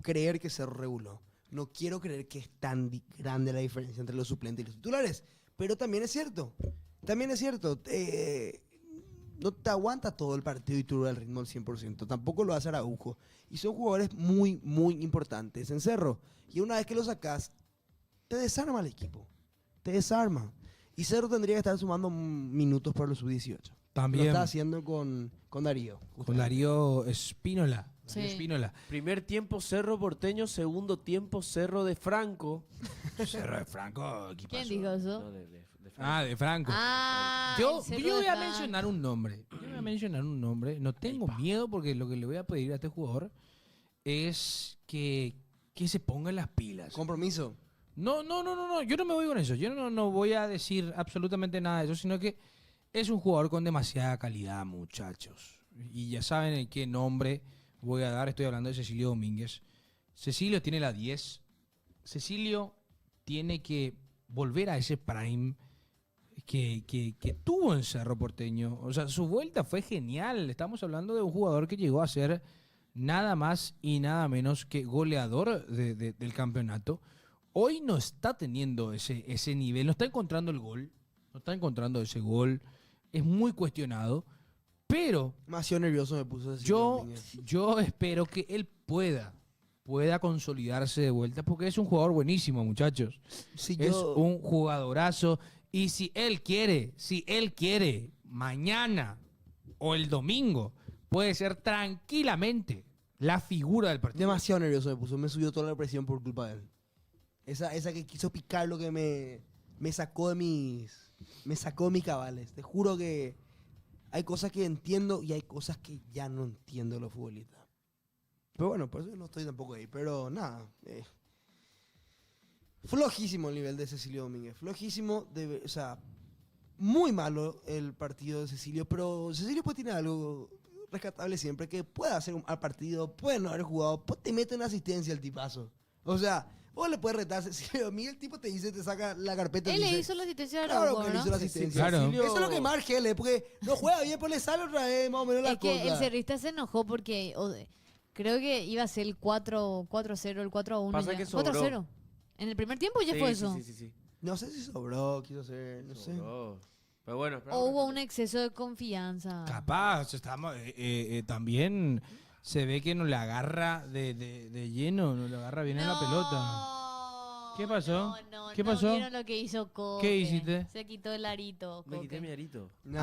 creer que Cerro reguló. No quiero creer que es tan grande la diferencia entre los suplentes y los titulares. Pero también es cierto. No te aguanta todo el partido y tú el ritmo al 100%. Tampoco lo hace Araujo. Y son jugadores muy, muy importantes en Cerro. Y una vez que lo sacas, te desarma el equipo. Te desarma. Y Cerro tendría que estar sumando minutos para los sub-18. También. Lo está haciendo con Darío. Con Darío Espínola. Sí. Espínola. Primer tiempo Cerro Porteño, segundo tiempo Cerro de Franco. Cerro de Franco, ¿Quién dijo eso? No, de Franco. Ah, de Franco. El Cerro Yo voy de a Franco. mencionar un nombre. No tengo miedo porque lo que le voy a pedir a este jugador es que se ponga las pilas. Compromiso. No. Yo no me voy con eso. Yo no voy a decir absolutamente nada de eso, sino que es un jugador con demasiada calidad, muchachos. Y ya saben en qué nombre voy a dar. Estoy hablando de Cecilio Domínguez. Cecilio tiene la 10. Cecilio tiene que volver a ese prime que tuvo en Cerro Porteño. O sea, su vuelta fue genial. Estamos hablando de un jugador que llegó a ser nada más y nada menos que goleador del campeonato. Hoy no está teniendo ese nivel, no está encontrando el gol, no está encontrando ese gol. Es muy cuestionado, pero Demasiado nervioso me puso ese yo espero que él pueda consolidarse de vuelta, porque es un jugador buenísimo, muchachos. Si Es yo- un jugadorazo. Y si él quiere, mañana o el domingo, puede ser tranquilamente la figura del partido. Demasiado nervioso me puso. Me subió toda la presión por culpa de él. Esa que quiso picar lo que me sacó de mis cabales. Te juro que hay cosas que entiendo y hay cosas que ya no entiendo de los futbolistas. Pero bueno, por eso no estoy tampoco ahí. Pero nada. Flojísimo el nivel de Cecilio Domínguez. Flojísimo. O sea, muy malo el partido de Cecilio. Pero Cecilio pues tiene algo rescatable siempre. Que puede hacer al partido, puede no haber jugado. Pues te mete una asistencia el tipazo. O sea, vos le puedes retar a Cecilio Domínguez. El tipo te dice, te saca la carpeta. Él y le dice, hizo la asistencia a claro Araujo, que le ¿no? hizo la asistencia. Claro. Cecilio- Eso es lo que marca él, porque no juega bien, pues le sale otra vez más o menos la Es que el cosa. cerrista se enojó porque creo que iba a ser el 4-0, el 4-1. Pasa ya. que sobró. 4-0. En el primer tiempo ya Sí, fue sí, eso. sí. No sé si sobró, quiso ser, no sé. Sobró. Pero bueno, O hubo un exceso de confianza. Capaz, también se ve que no le agarra de lleno, no le agarra bien en la pelota. ¿Qué pasó? ¿Qué pasó? No vieron lo que hizo Coque. ¿Qué hiciste? Se quitó el arito, Me quité Coque. mi arito. No.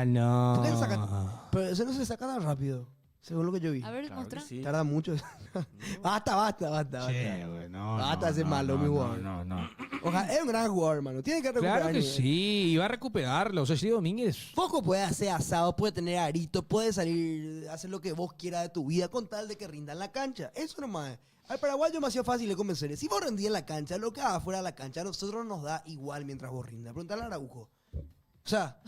No. ¿Por qué no sacan? Pero eso no se saca tan rápido, según lo que yo vi. A ver, Claro mostra. que sí. Tarda mucho. basta. Che, güey, no. Basta de ser malo, mi jugador. No. Ojalá, es un gran jugador, hermano. Tiene que recuperar. Claro que nivel. sí, iba a recuperarlo. O sea, sí, Domínguez. Poco puede hacer asado, puede tener arito, puede salir, hacer lo que vos quieras de tu vida con tal de que rinda en la cancha. Eso nomás. Al paraguayo es demasiado fácil de convencer. Si vos rendís en la cancha, lo que hagas fuera de la cancha, a nosotros nos da igual mientras vos rindas. Preguntale a Araujo. O sea,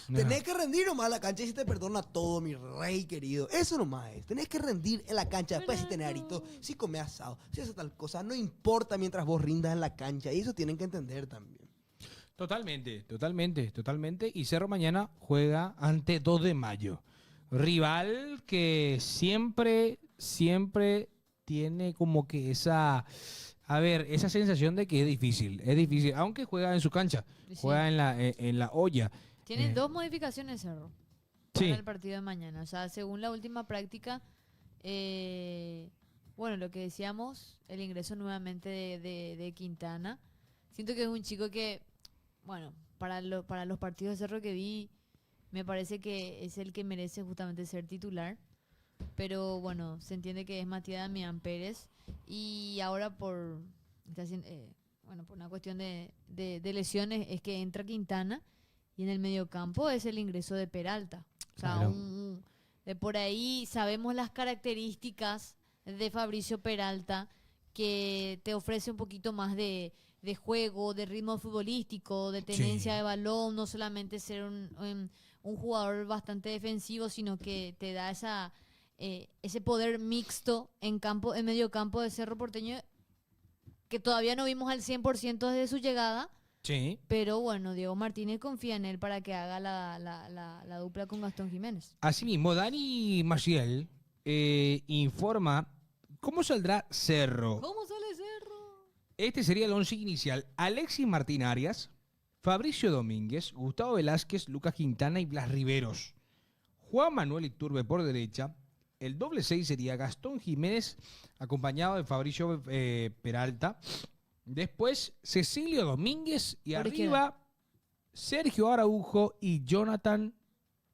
tenés que rendir nomás en la cancha y se te perdona todo, mi rey querido. Eso nomás es. Tenés que rendir en la cancha. Después si tenés arito, si comés asado, si haces tal cosa. No importa mientras vos rindas en la cancha. Y eso tienen que entender también. Totalmente. Y Cerro mañana juega ante 2 de mayo. Rival que siempre tiene como que esa sensación de que es difícil. Aunque juega en su cancha, Sí. juega en la olla. Tiene 2 modificaciones Cerro. Sí. Para el partido de mañana. O sea, según la última práctica, bueno, lo que decíamos, el ingreso nuevamente de Quintana. Siento que es un chico que, bueno, para los partidos de Cerro que vi, me parece que es el que merece justamente ser titular. Pero bueno, se entiende que es Matías Damián Pérez. Y ahora por una cuestión de lesiones es que entra Quintana. Y en el mediocampo es el ingreso de Peralta. sea, Claro. de por ahí sabemos las características de Fabricio Peralta, que te ofrece un poquito más de juego, de ritmo futbolístico, de tenencia Sí. de balón, no solamente ser un jugador bastante defensivo, sino que te da ese poder mixto en medio campo de Cerro Porteño, que todavía no vimos al 100% desde su llegada, Sí. pero bueno, Diego Martínez confía en él para que haga la dupla con Gastón Jiménez. Asimismo, Dani Maciel informa cómo saldrá Cerro. ¿Cómo sale Cerro? Este sería el 11 inicial. Alexis Martín Arias, Fabricio Domínguez, Gustavo Velázquez, Lucas Quintana y Blas Riveros. Juan Manuel Iturbe por derecha. El doble 6 sería Gastón Jiménez, acompañado de Fabricio Peralta. Después, Cecilio Domínguez y Por arriba, Sergio Araujo y Jonathan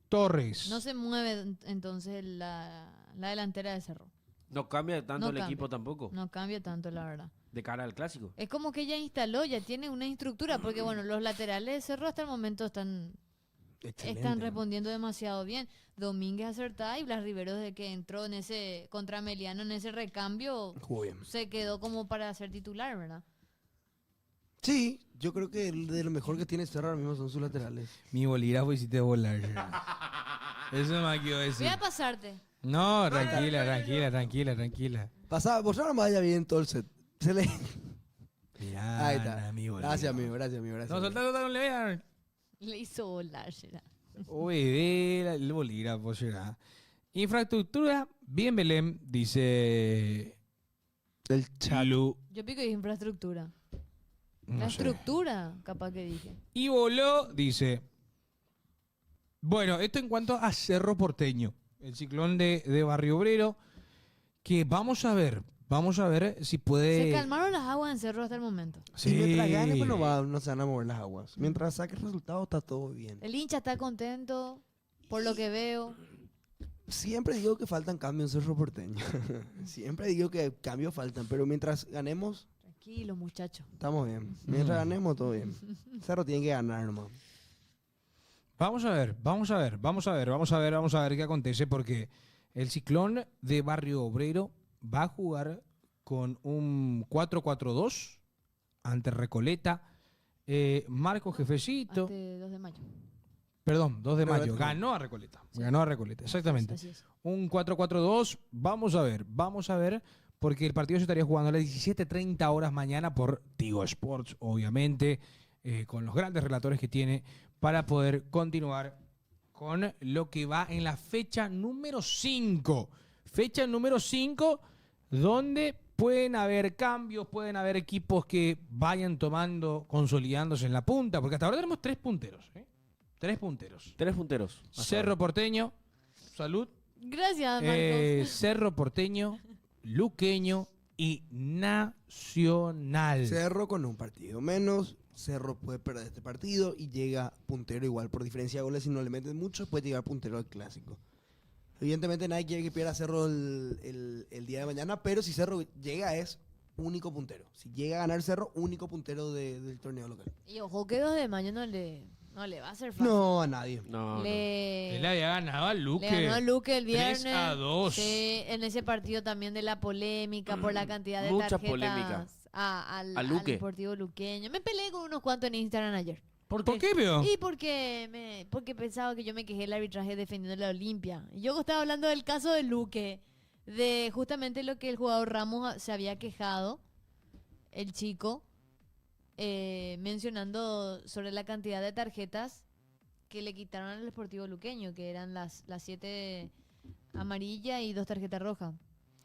Torres. No se mueve entonces la delantera de Cerro. No cambia tanto No el cambia. equipo tampoco, No cambia tanto, la verdad. de cara al clásico. Es como que ya instaló, ya tiene una estructura, porque bueno, los laterales de Cerro hasta el momento están respondiendo demasiado bien. Domínguez acertada y Blas Rivero, desde que entró en ese contra Meliano, en ese recambio, Jugó bien. se quedó como para ser titular, ¿verdad? Sí, yo creo que de lo mejor que tiene Cerro ahora mismo son sus laterales. Mi bolígrafo hiciste volar. Eso me quiero decir. Voy a pasarte. No, tranquila. Pasaba, vos no vaya bien todo el set. Se le... Mirá, Ahí está. mi bolígrafo. Gracias, amigo, gracias, amigo. Gracias, No, amigo. soltá, vean. Le hizo volar, será. Uy, el bolígrafo será. Infraestructura, bien Belén, dice El chat. Lu. Yo pico de infraestructura. No La sé. estructura, capaz que dije. Y Voló dice, bueno, esto en cuanto a Cerro Porteño, el ciclón de Barrio Obrero, que vamos a ver si puede... Se calmaron las aguas en Cerro hasta el momento. Si mientras gane, pues no se van a mover las aguas. Mientras saque resultados, está todo bien. El hincha está contento, por lo que veo. Siempre digo que faltan cambios en Cerro Porteño. Siempre digo que cambios faltan, pero mientras ganemos, Tranquilo, muchacho. estamos bien. Mientras ganemos, todo bien. Cerro tiene que ganar nomás. Vamos a ver qué acontece, porque el ciclón de Barrio Obrero va a jugar con un 4-4-2 ante Recoleta. Marco Jefecito, Hasta 2 de mayo. perdón, 2 de mayo, Recoleta. ganó a Recoleta, exactamente. Así es. Un 4-4-2, vamos a ver, porque el partido se estaría jugando a las 17:30 horas mañana por Tigo Sports, obviamente, con los grandes relatores que tiene para poder continuar con lo que va en la fecha número 5. Fecha número 5, donde pueden haber cambios, pueden haber equipos que vayan consolidándose en la punta, porque hasta ahora tenemos 3 punteros. 3 punteros. 3 punteros. Cerro Porteño, salud. Gracias, Marcos. Cerro Porteño, Luqueño y Nacional. Cerro con un partido menos. Cerro puede perder este partido y llega puntero igual. Por diferencia de goles, si no le meten mucho, puede llegar puntero al clásico. Evidentemente nadie quiere que pierda Cerro el día de mañana, pero si Cerro llega es único puntero. Si llega a ganar Cerro, único puntero del torneo local. Y ojo que 2 de mayo no le va a ser fácil. No, a nadie. No, Le, Él había ganado a Luque. le ganó a Luque el viernes. 3-2. Sí, en ese partido también de la polémica por la cantidad de Mucha tarjetas polémica. al A Luque. Deportivo Luqueño. Me peleé con unos cuantos en Instagram ayer. ¿Por qué, veo? Y porque pensaba que yo me quejé del arbitraje defendiendo la Olimpia. Y yo estaba hablando del caso de Luque, de justamente lo que el jugador Ramos se había quejado, el chico, mencionando sobre la cantidad de tarjetas que le quitaron al Deportivo Luqueño, que eran las 7 amarillas y 2 tarjetas rojas,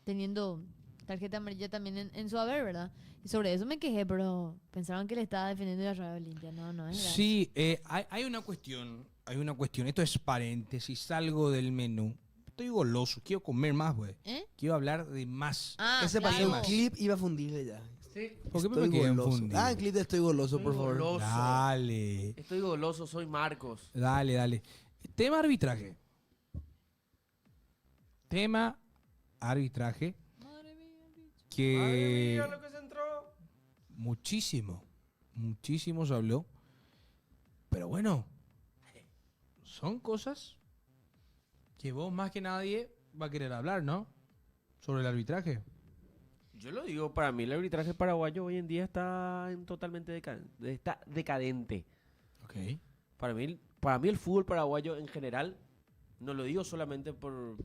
teniendo tarjeta amarilla también en su haber, ¿verdad? Y sobre eso me quejé, pero pensaban que le estaba defendiendo la Radio Olimpia. No, no es verdad. Sí, hay una cuestión. Esto es paréntesis, salgo del menú. Estoy goloso, quiero comer más, güey. ¿Eh? Quiero hablar de más. Ah, Ese claro. pasó un clip, iba a fundirle ya. ¿Por qué me Estoy quieren goloso. fundir? Ah, el clip de estoy goloso, por Estoy favor. goloso. Dale, Estoy goloso, soy Marcos. dale. Tema arbitraje. Que Madre mía, lo que se entró. muchísimo se habló. Pero bueno, son cosas que vos más que nadie va a querer hablar, ¿no? Sobre el arbitraje. Yo lo digo, para mí el arbitraje paraguayo hoy en día está totalmente decadente. Ok. Para mí el fútbol paraguayo en general, no lo digo solamente por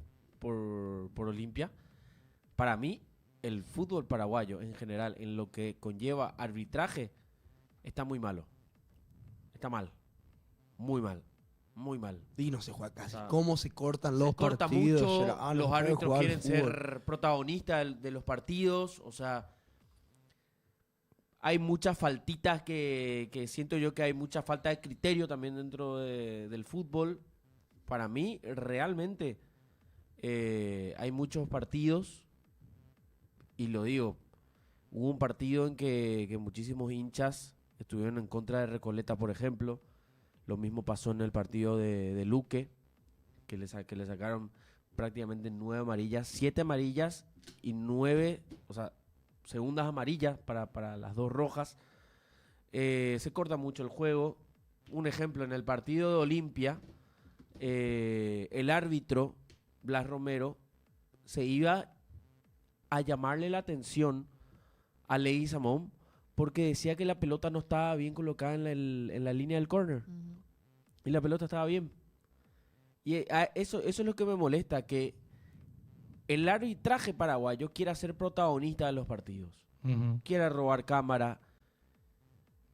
Olimpia, para mí el fútbol paraguayo en general, en lo que conlleva arbitraje, está muy malo. Está mal. Muy mal. Muy mal. Y no se juega casi. O sea, ¿Cómo se cortan los Se corta partidos? mucho, No los se puede árbitros jugar quieren fútbol. ser protagonistas de los partidos, o sea, hay muchas faltitas que siento yo que hay mucha falta de criterio también dentro del fútbol. Para mí, realmente, hay muchos partidos, y lo digo, hubo un partido en que muchísimos hinchas estuvieron en contra de Recoleta, por ejemplo. Lo mismo pasó en el partido de Luque, que le sacaron prácticamente 9 amarillas, 7 amarillas y 9, o sea, segundas amarillas para las 2 rojas. Se corta mucho el juego. Un ejemplo, en el partido de Olimpia, el árbitro, Blas Romero, se iba a llamarle la atención a Leguizamón porque decía que la pelota no estaba bien colocada en la línea del córner. Ujú. Y la pelota estaba bien. Y eso es lo que me molesta, que el arbitraje paraguayo quiera ser protagonista de los partidos. Quiera robar cámara.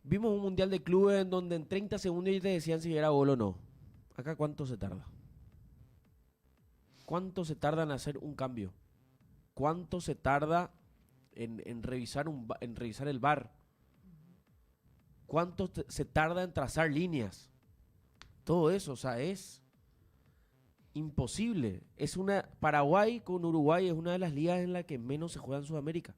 Vimos un mundial de clubes en donde en 30 segundos ya te decían si era gol o no. Acá, ¿cuánto se tarda? ¿Cuánto se tarda en hacer un cambio? ¿Cuánto se tarda en revisar el VAR? ¿Cuánto se tarda en trazar líneas? Todo eso, o sea, es imposible. Paraguay con Uruguay es una de las ligas en la que menos se juega en Sudamérica.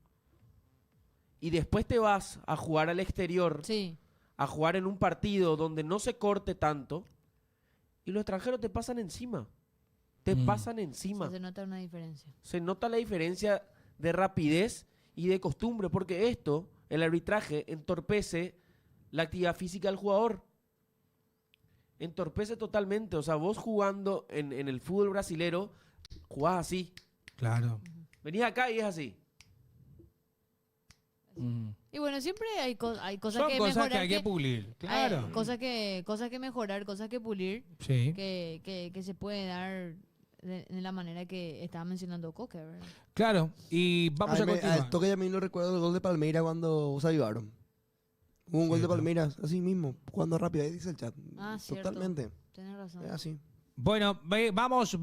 Y después te vas a jugar al exterior, Sí. a jugar en un partido donde no se corte tanto, y los extranjeros te pasan encima. Te pasan encima. Se nota una diferencia. Se nota la diferencia de rapidez y de costumbre, porque el arbitraje, entorpece la actividad física del jugador. Entorpece totalmente. O sea, vos jugando en el fútbol brasilero, jugás así. Claro. Venís acá y es así. Y bueno, siempre hay cosas Son que cosas mejorar. que hay que pulir. Claro. Cosas que mejorar, cosas que pulir, Sí. que se puede dar de la manera que estaba mencionando Coque, ¿verdad? Claro. Y vamos a continuar. Al toque ya a mí lo recuerdo el gol de Palmeiras cuando se ayudaron. Hubo un gol de Cierto. Palmeiras, así mismo, jugando rápido, ahí dice el chat. Ah, cierto. Totalmente. Tienes razón. Es así. Bueno, vamos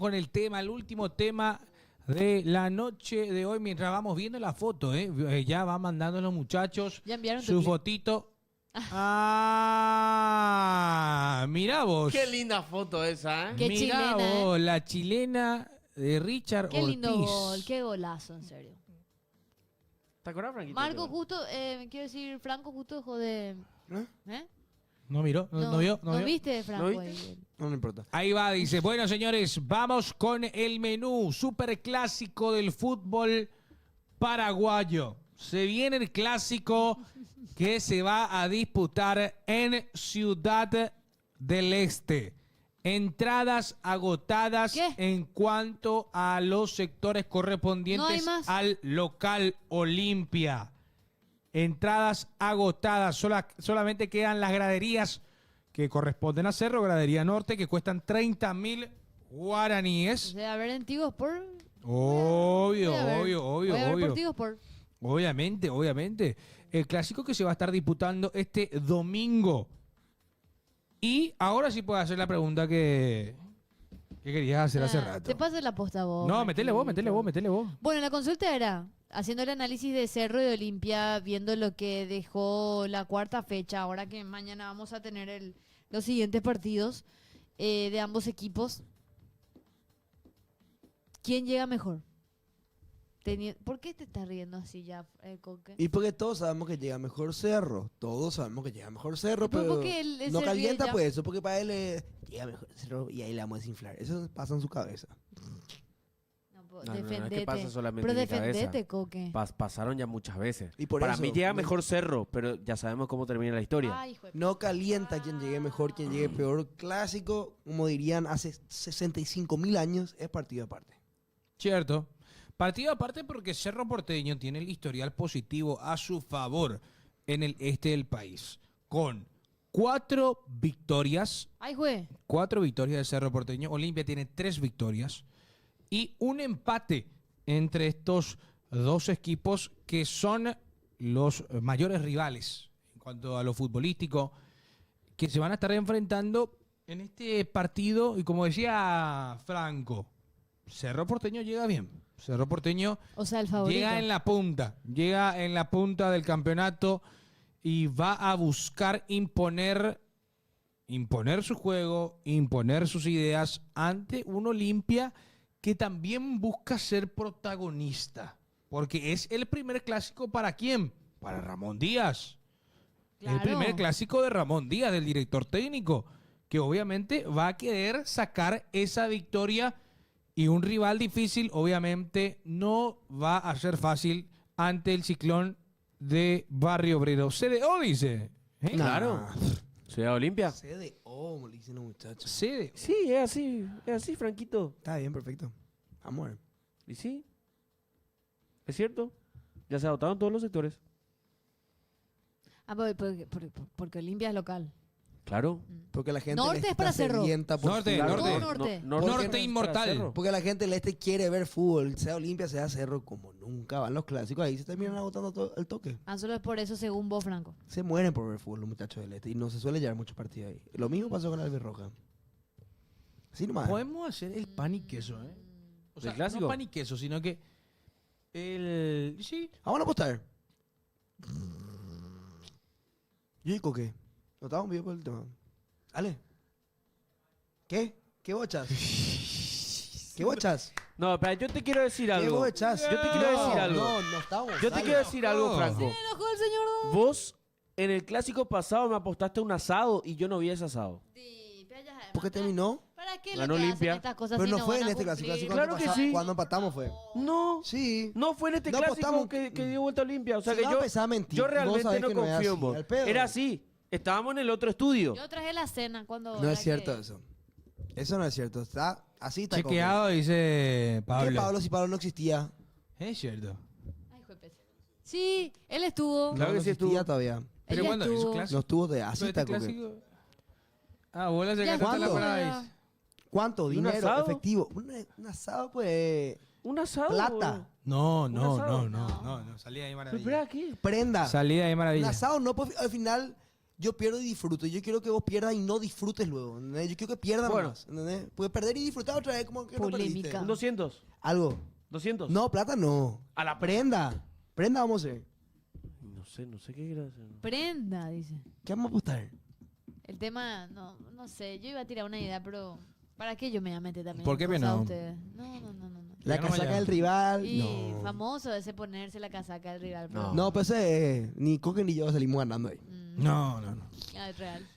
con el tema, el último tema de la noche de hoy, mientras vamos viendo la foto, ya van mandando los muchachos Ya enviaron tu su clip. fotito. Ah, mirá vos. Qué linda foto esa, ¿eh? Qué Mirá chilena, vos, la chilena de Richard Qué lindo Ortiz. gol, qué golazo, en serio. ¿Te acuerdas, Franquito? Marco justo, quiero decir, Franco justo dejó de... ¿Eh? ¿No miró? ¿No vio? ¿No vio? viste, Franco? ¿No viste? ahí? No me importa. Ahí va, dice, bueno señores, vamos con el menú superclásico del fútbol paraguayo. Se viene el clásico que se va a disputar en Ciudad del Este. Entradas agotadas ¿Qué? en cuanto a los sectores No hay correspondientes más. al local Olimpia. Entradas agotadas, solamente quedan las graderías que corresponden a Cerro, gradería norte, que cuestan 30.000 O guaraníes. sea, a ver en Tigo Sport. Obvio, Voy a ver. obvio, Voy a ver por obvio. Tigo Sport. Obviamente. El clásico que se va a estar disputando este domingo. Y ahora sí puedo hacer la pregunta que querías hacer hace rato. Te paso la posta vos. No, metele vos. Bueno, la consulta era, haciendo el análisis de Cerro y de Olimpia, viendo lo que dejó la cuarta fecha, ahora que mañana vamos a tener los siguientes partidos de ambos equipos, ¿quién llega mejor? ¿Por qué te estás riendo así ya, Coque? Y porque todos sabemos que llega mejor Cerro. Todos sabemos que llega mejor Cerro, Pero pero porque él no se ríe calienta ya. pues eso, porque para él llega mejor Cerro y ahí la vamos a desinflar. Eso pasa en su cabeza. No No es que defendete. pasa solamente Pero en mi cabeza. defendete, Coque. Pasaron ya muchas veces. Y por Para eso, mí llega me- mejor Cerro, pero ya sabemos cómo termina la historia. Ay, hijo de No calienta quien llegue mejor, quien llegue peor. Clásico, como dirían hace 65.000 años, es partido aparte. Cierto. Partido aparte porque Cerro Porteño tiene el historial positivo a su favor en el este del país. Con 4 victorias. Ay, güey. 4 victorias de Cerro Porteño. Olimpia tiene 3 victorias. Y un empate entre estos dos equipos que son los mayores rivales en cuanto a lo futbolístico que se van a estar enfrentando en este partido. Y como decía Franco, Cerro Porteño llega bien. Cerro Porteño O sea, el favorito. llega en la punta del campeonato y va a buscar imponer su juego, imponer sus ideas ante un Olimpia que también busca ser protagonista. Porque es el primer clásico ¿para quién? Para Ramón Díaz. Claro. El primer clásico de Ramón Díaz, del director técnico, que obviamente va a querer sacar esa victoria y un rival difícil, obviamente, no va a ser fácil ante el Ciclón de Barrio Obrero. CDO, dice. ¿Eh? Claro. Ciudad Olimpia. CDO, me le dicen los muchachos. CDO. Sí, es así, Franquito. Está bien, perfecto. Vamos a ver. Y sí, es cierto. Ya se agotaron todos los sectores. Ah, porque Olimpia es local. Claro. Porque la gente Norte del este es para está Cerro. sedienta por Norte, fútbol. norte. Norte. Norte inmortal. Porque la gente del este quiere ver fútbol, sea Olimpia, sea Cerro, como nunca van los clásicos, ahí se terminan agotando todo el toque. Ah, solo es por eso, según vos, Franco. Se mueren por ver fútbol los muchachos del este y no se suele llevar muchos partidos ahí. Lo mismo pasó con la Albirroja. Así nomás. Podemos hacer el pan y queso, ¿eh? O sea, ¿El clásico? no pan y queso, sino que el... Sí. Vamos a apostar. Yo y Coque. No estamos bien por el tema. Dale. ¿Qué? ¿Qué bochas? ¿Qué bochas? No, espera, yo te quiero decir ¿Qué algo. bochas? Yo te quiero decir algo. No estamos. Yo te dale. quiero decir algo, No. Franco. enojó el señor. Vos, en el clásico pasado, me apostaste un asado y yo no vi ese asado. ¿Por qué terminó? ¿Para qué Ganó le hacen Olimpia. estas cosas Pero si no fue van en a este clásico. cumplir? Claro que sí. Cuando empatamos fue. No. Sí. No fue en este No clásico apostamos. que dio vuelta Olimpia. O sea Si que vas a empezar a mentir, yo vos realmente sabés no que no es confío en así, vos. al pedo. Era así. Estábamos en el otro estudio. Yo traje la cena cuando... No la es cierto que- eso. Eso no es cierto. Está así está Chequeado, dice Coque. Pablo. ¿Qué Pablo si Pablo no existía? Es cierto. Ay, hijo de pez. Sí, él estuvo. Claro no que sí existía estuvo. todavía. Pero Ella cuando es estuvo. clásico. No estuvo de así Pero está este Coque. clásico... Ah, vos la Ya sacaste hasta la ¿Cuándo? Paradise. ¿Cuánto? ¿Y un Dinero, asado? efectivo. Un asado, pues. Un asado. Plata. No, no, ¿Un asado? no. Salí de ahí Pero maravilla. espera, ¿qué? Prenda. Salí de ahí Un maravilla. asado no, pues, al final yo pierdo y disfruto. Yo quiero que vos pierdas y no disfrutes luego. ¿Entendés? Yo quiero que pierdas Bueno. más. ¿Entendés? Puedes perder y disfrutar otra vez como que no Polémica. perdiste. Un 200. Algo. 200. No, plata no. A la Prenda. Prenda vamos a hacer. No sé qué quieras hacer. Prenda, dice. ¿Qué vamos a apostar? El tema, no sé. Yo iba a tirar una idea, pero... ¿Para qué yo me voy a meter también? ¿Por qué en cosas no? de ustedes? No. La Ya no casaca vaya. del rival. Y No. famoso ese ponerse la casaca del rival. pero- No, pues ni Coque ni yo salimos ganando ahí. No. Ah, es real.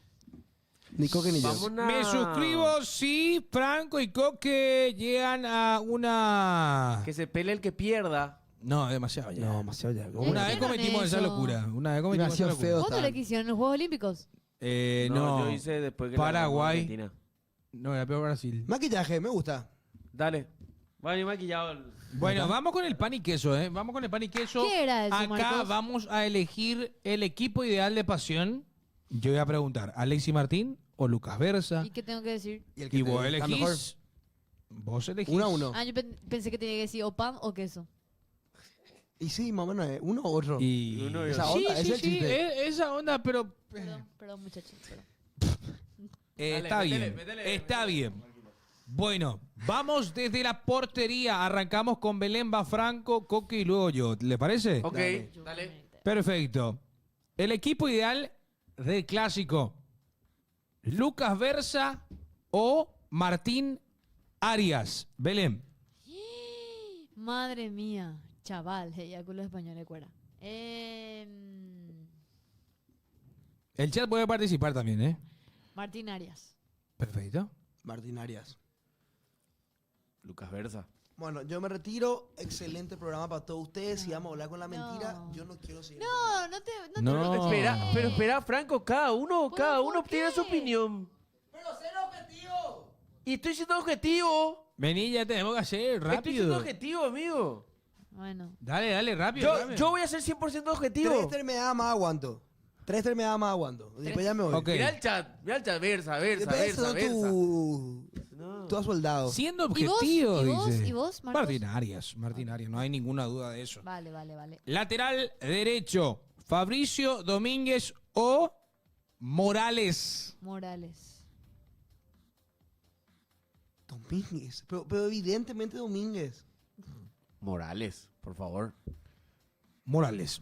Ni Coque ni yo. Vámonos. Me suscribo si Franco y Coque llegan a una... Que se pele el que pierda. No, demasiado ya. No, demasiado ya. Ya Una vez hicieron cometimos esa eso. locura. Una vez cometimos esa Demasiado locura. feo. ¿Cuándo le quisieron en los Juegos Olímpicos? No, yo hice después que Paraguay. la ganó Argentina. No, era peor Brasil. Maquillaje, me gusta. Dale. Va a venir maquillado. Bueno, vamos con el pan y queso, ¿eh? Vamos con el pan y queso. ¿Qué era eso, Acá Marcos? vamos a elegir el equipo ideal de Pasión. Yo voy a preguntar, ¿Alexis Martín o Lucas Versa? ¿Y qué tengo que decir? el Y vos está mejor. elegís. Vos elegís. 1-1. Ah, yo pensé que tenía que decir o pan o queso. Y sí, más o menos, uno u otro. Y... Uno y Esa sí, onda, sí, ese es el sí, chiste. esa onda, pero... Perdón, muchachos. perdón. Dale, Está métele, bien, métele, está bien. Bueno, vamos desde la portería. Arrancamos con Belén, va Franco, Coque y luego yo. ¿Le parece? Ok, Dale. dale. Perfecto. El equipo ideal del clásico. Lucas Versa o Martín Arias. Belén. Madre mía, chaval, ya con los españoles cuera. El chat puede participar también, ¿eh? Martín Arias. Perfecto. Martín Arias. Lucas Versa. Bueno, yo me retiro. Excelente programa para todos ustedes. Si vamos a hablar con la mentira, yo no quiero seguir. No te No. Pero espera, Franco, cada uno ¿por tiene qué? su opinión. Pero ser objetivo. Y estoy siendo objetivo. Vení, ya tenemos que hacer, Estoy siendo rápido. objetivo, amigo. Bueno. Dale, rápido. rápido. Yo voy a ser 100% objetivo. 3 terminadas más aguanto. 3 terminadas más aguanto. Después ya me voy. Ok. Mira el chat, Versa. Después son tú a soldado. Siendo ¿Y vos? objetivo, ¿Y vos? dice. ¿Y vos, Marcos? Martinarias, no hay ninguna duda de eso. Vale. Lateral derecho, Fabricio Domínguez o Morales. Morales. Domínguez. Pero evidentemente Domínguez. Morales, por favor. Morales.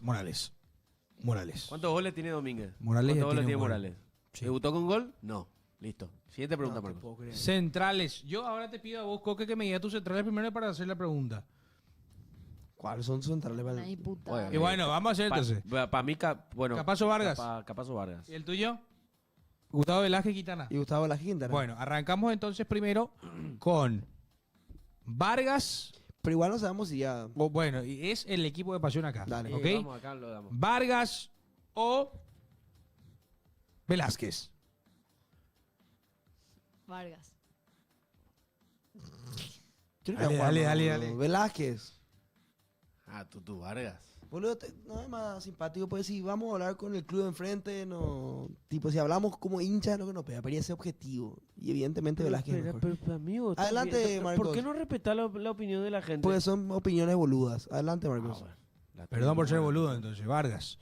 ¿Cuántos goles tiene Domínguez? Morales ya ¿Cuántos goles tiene tiene un gol. Morales? Sí. ¿Debutó con gol? No. Listo. Siguiente pregunta, No te Marcos. puedo creer. Centrales. Yo ahora te pido a vos, Coque, que me digas tus centrales primero para hacer la pregunta. ¿Cuáles son sus centrales? Una puta. Bueno, Y bueno, vamos a hacer entonces. Para mí, bueno. Capazo Vargas. Capazo Vargas. ¿Y el tuyo? Gustavo Velázquez Quintana. Y Gustavo La Quintana. Bueno, arrancamos entonces primero con Vargas. Pero igual no sabemos si ya. Bueno, y es el equipo de pasión acá. Dale. ¿Ok? Vamos acá, lo damos. Vargas o Velázquez. Vargas. Dale. Velázquez. Tú Vargas. Boludo, no es más simpático, pues si vamos a hablar con el club de enfrente, no. Tipo, si hablamos como hincha, no que nos pega, pero ese objetivo. Y evidentemente Velázquez es mejor. Pero, amigo, Adelante, Marcos. ¿por qué no respetar la opinión de la gente? Pues son opiniones boludas. Adelante, Marcos. Perdón por ser boludo, entonces. Vargas.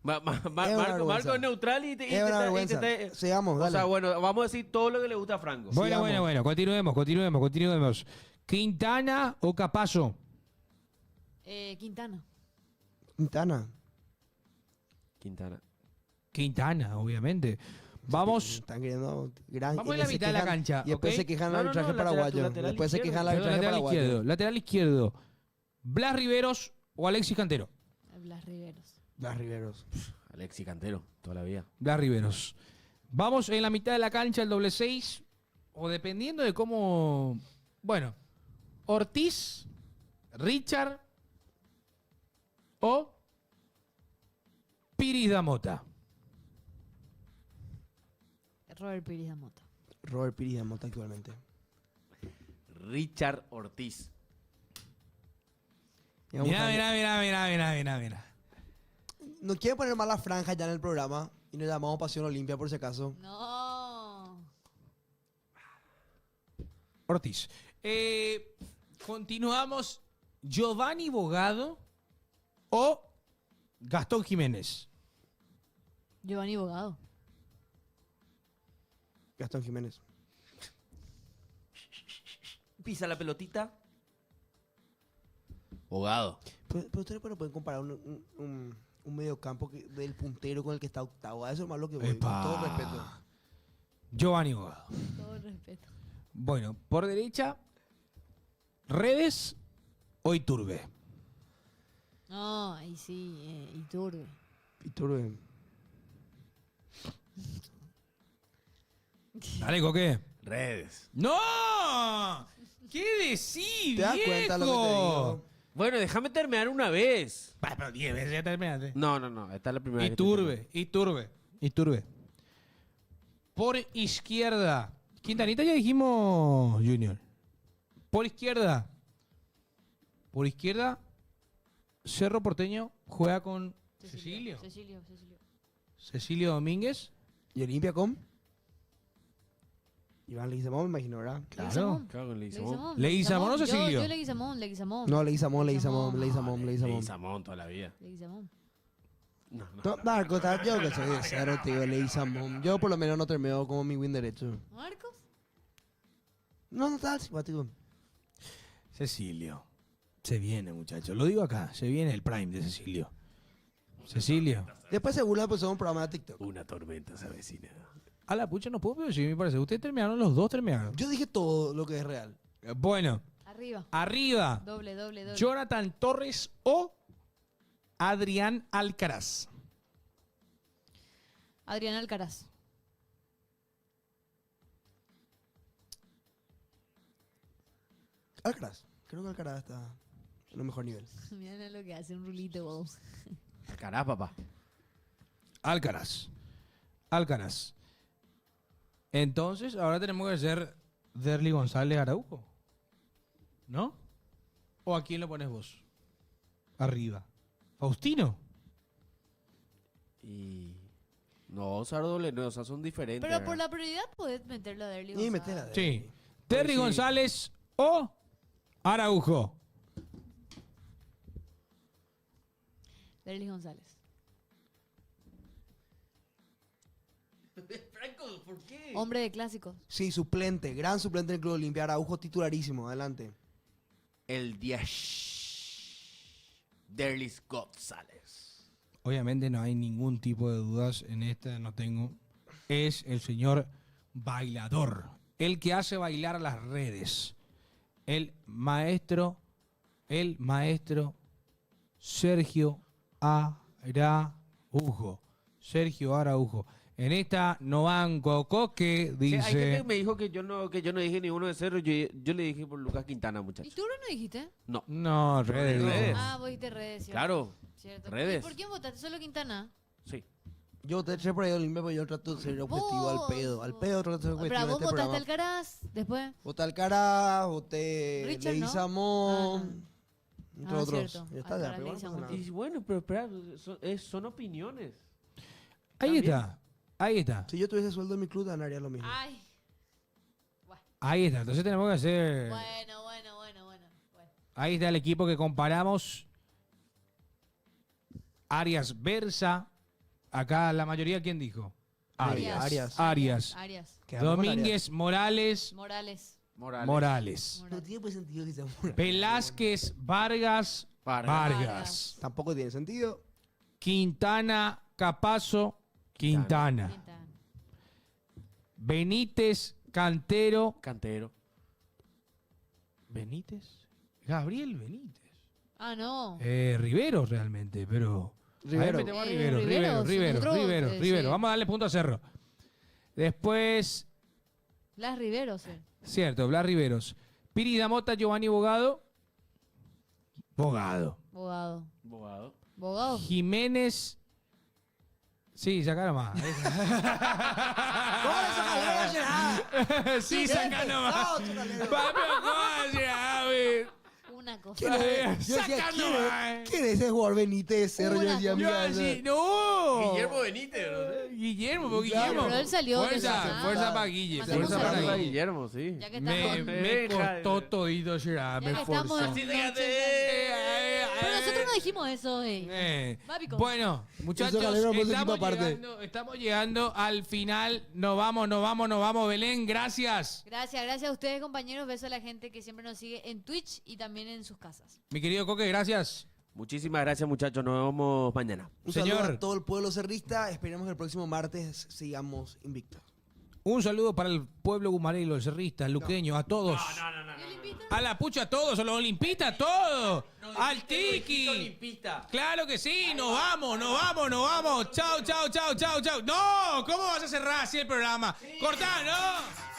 Marco es neutral y Es una vergüenza. Sigamos, O dale. sea, bueno, vamos a decir todo lo que le gusta a Franco. Bueno. Continuemos. Quintana o Capazo. Quintana. Quintana. Obviamente. Vamos. Están queriendo Vamos en la mitad de la cancha, Y después ¿ok? se quejan del No, arbitraje lateral, paraguayo. lateral Después se izquierdo. quejan del arbitraje paraguayo. Lateral izquierdo. Blas Riveros o Alexis Cantero. Blas Riveros. Las Riveros. Alexis Cantero, toda la vida. Blas Riveros. Vamos en la mitad de la cancha, el doble 6. O dependiendo de cómo. Bueno. Ortiz, Richard o Piris da Mota. Robert Piris da Mota. Robert Piris de Mota actualmente. Richard Ortiz. Mira. No quiere poner más la franja ya en el programa y nos llamamos Pasión Olimpia por si acaso. No. Ortiz. Continuamos. Giovanni Bogado o Gastón Jiménez. Giovanni Bogado. Gastón Jiménez. Pisa la pelotita. Bogado. Pero ustedes no pueden comparar un mediocampo del puntero con el que está octavo. A eso es más lo que voy. Epa. Con todo respeto. Giovanni Bogado. Todo el respeto. Bueno, por derecha, Redes o Iturbe. No, ahí sí, Iturbe. Iturbe. Dale, Coque. Redes. ¡No! ¿Qué decís, ¿Te das cuenta lo que te digo? Bueno, déjame terminar una vez. Pero 10 veces ya terminaste. No. Esta es la primera vez que te Iturbe. Por izquierda. Quintanita ya dijimos, Junior. Por izquierda. Cerro Porteño juega con Cecilio. Cecilio Domínguez. ¿Y Olimpia con? Iván Leguizamón, me imagino, ¿verdad? Claro. Claro, con Leguizamón. ¿Leguizamón o Cecilio? Yo Leguizamón. No, Leguizamón. Leguizamón toda la vida. Leguizamón. No. No, Marco, yo que soy de cero, tío, Leguizamón. Yo por lo menos no termino como mi win derecho. ¿Marcos? No está simpático. Cecilio. Se viene, muchachos. Lo digo acá. Se viene el prime de Cecilio. Cecilio. Después se burla, pues son un programa de TikTok. Una tormenta se avecina. A la pucha no puedo decir, me parece. Ustedes terminaron, los dos terminaron. Yo dije todo lo que es real. Bueno. Arriba. Arriba. Doble. Jonathan Torres o Adrián Alcaraz. Adrián Alcaraz. Alcaraz. Creo que Alcaraz está en un mejor nivel. Mira lo que hace un rulito, vos. Alcaraz, papá. Alcaraz. Entonces, ahora tenemos que hacer Derly González Araujo. ¿No? ¿O a quién lo pones vos? Arriba. ¿Faustino? Y... No, Sardoble, no, o sea, son diferentes. Pero por la prioridad podés meterlo a Derly Y González. metela de Sí. Derly sí. González o Araujo. Derly González. Franco, ¿por qué? Hombre de clásicos. Sí, suplente. Gran suplente del Club Olimpia. Araujo titularísimo. Adelante. El 10. Derlis González. Obviamente no hay ningún tipo de dudas en esta, no tengo. Es el señor bailador. El que hace bailar a las redes. El maestro Sergio Araujo. Sergio Araujo. En esta no banco Coque, Sí, hay gente dice... que me dijo que yo no dije ni uno de cero. Yo le dije por Lucas Quintana, ¿Y muchachos. tú no dijiste? No. No, redes. Redes. no. Ah, vos dijiste redes, ¿cierto? Claro. Cierto. Redes. ¿Y por quién votaste? ¿Solo Quintana? Sí. Yo te eché por ahí Olimpia, pero yo trato de ser objetivo al pedo. Al pedo trato de ser objetivo Pero en vos este votaste programa. Alcaraz, después. Voté Alcaraz, voté Richard, ¿no? Leguizamón, entre Ah, otros. cierto. Ya está, ya, Alcaraz, pero bueno, no pasa Leguizamón. nada. Y bueno, pero espera, son opiniones. Ahí También. está. Ahí está. Si yo tuviese sueldo en mi club, ganaría lo mismo. Ay. Ahí está. Entonces tenemos que hacer... Bueno. Ahí está el equipo que comparamos. Arias Versa. Acá la mayoría, ¿quién dijo? Arias. Arias. Quedamos con Domínguez Morales. Morales. Morales. No tiene pues sentido que sea Morales. Velázquez Vargas. Vargas. Tampoco tiene sentido. Quintana Capazo. Quintana. Quintana. Benítez Cantero. Cantero. Benítez. Gabriel Benítez. Ah, no. Rivero realmente, pero... Rivero. Ahí metemos a Rivero, Rivero. nosotros, Rivero. sí. Vamos a darle punto a Cerro. Después, Blas Riveros. cierto, Blas Riveros. Piri Damota, Giovanni Bogado. Bogado. Bogado. Abogado. Bogado. Jiménez. Sí, saca nomás. Sí, saca nomás. Papi, ¿cómo se llama? Una cosa. ¿Quién es? Yo decía, Saca ¿quién nomás. es? ¿Quién es ese jugador Benítez Cerro? Yo Una decía, cosa. Yo mira, así, ese- no. Guillermo Benítez, ¿no? Guillermo, porque Claro, Guillermo. pero él salió de Fuerza, esa- fuerza para Guille. Mandamos Fuerza un para saludo. Guille. Guillermo, sí. Ya que Me estamos. costó todito llegar, me Ya que estamos esforzó. en Pero nosotros no dijimos eso, Papico. Bueno, muchachos, Eso, Galero, pues, equipo aparte. estamos llegando al final. Nos vamos, Belén, gracias. Gracias a ustedes, compañeros. Beso a la gente que siempre nos sigue en Twitch y también en sus casas. Mi querido Coque, gracias. Muchísimas gracias, muchachos. Nos vemos mañana. Un Señor. saludo a todo el pueblo cerrista. Esperemos que el próximo martes sigamos invictos. Un saludo para el pueblo gumarelo, el cerrista, el luqueño, a todos. A la pucha, a todos, a los olimpistas, a todos. Al Tiki. Claro que sí, nos vamos. Chau. No, ¿cómo vas a cerrar así el programa? Cortá, no.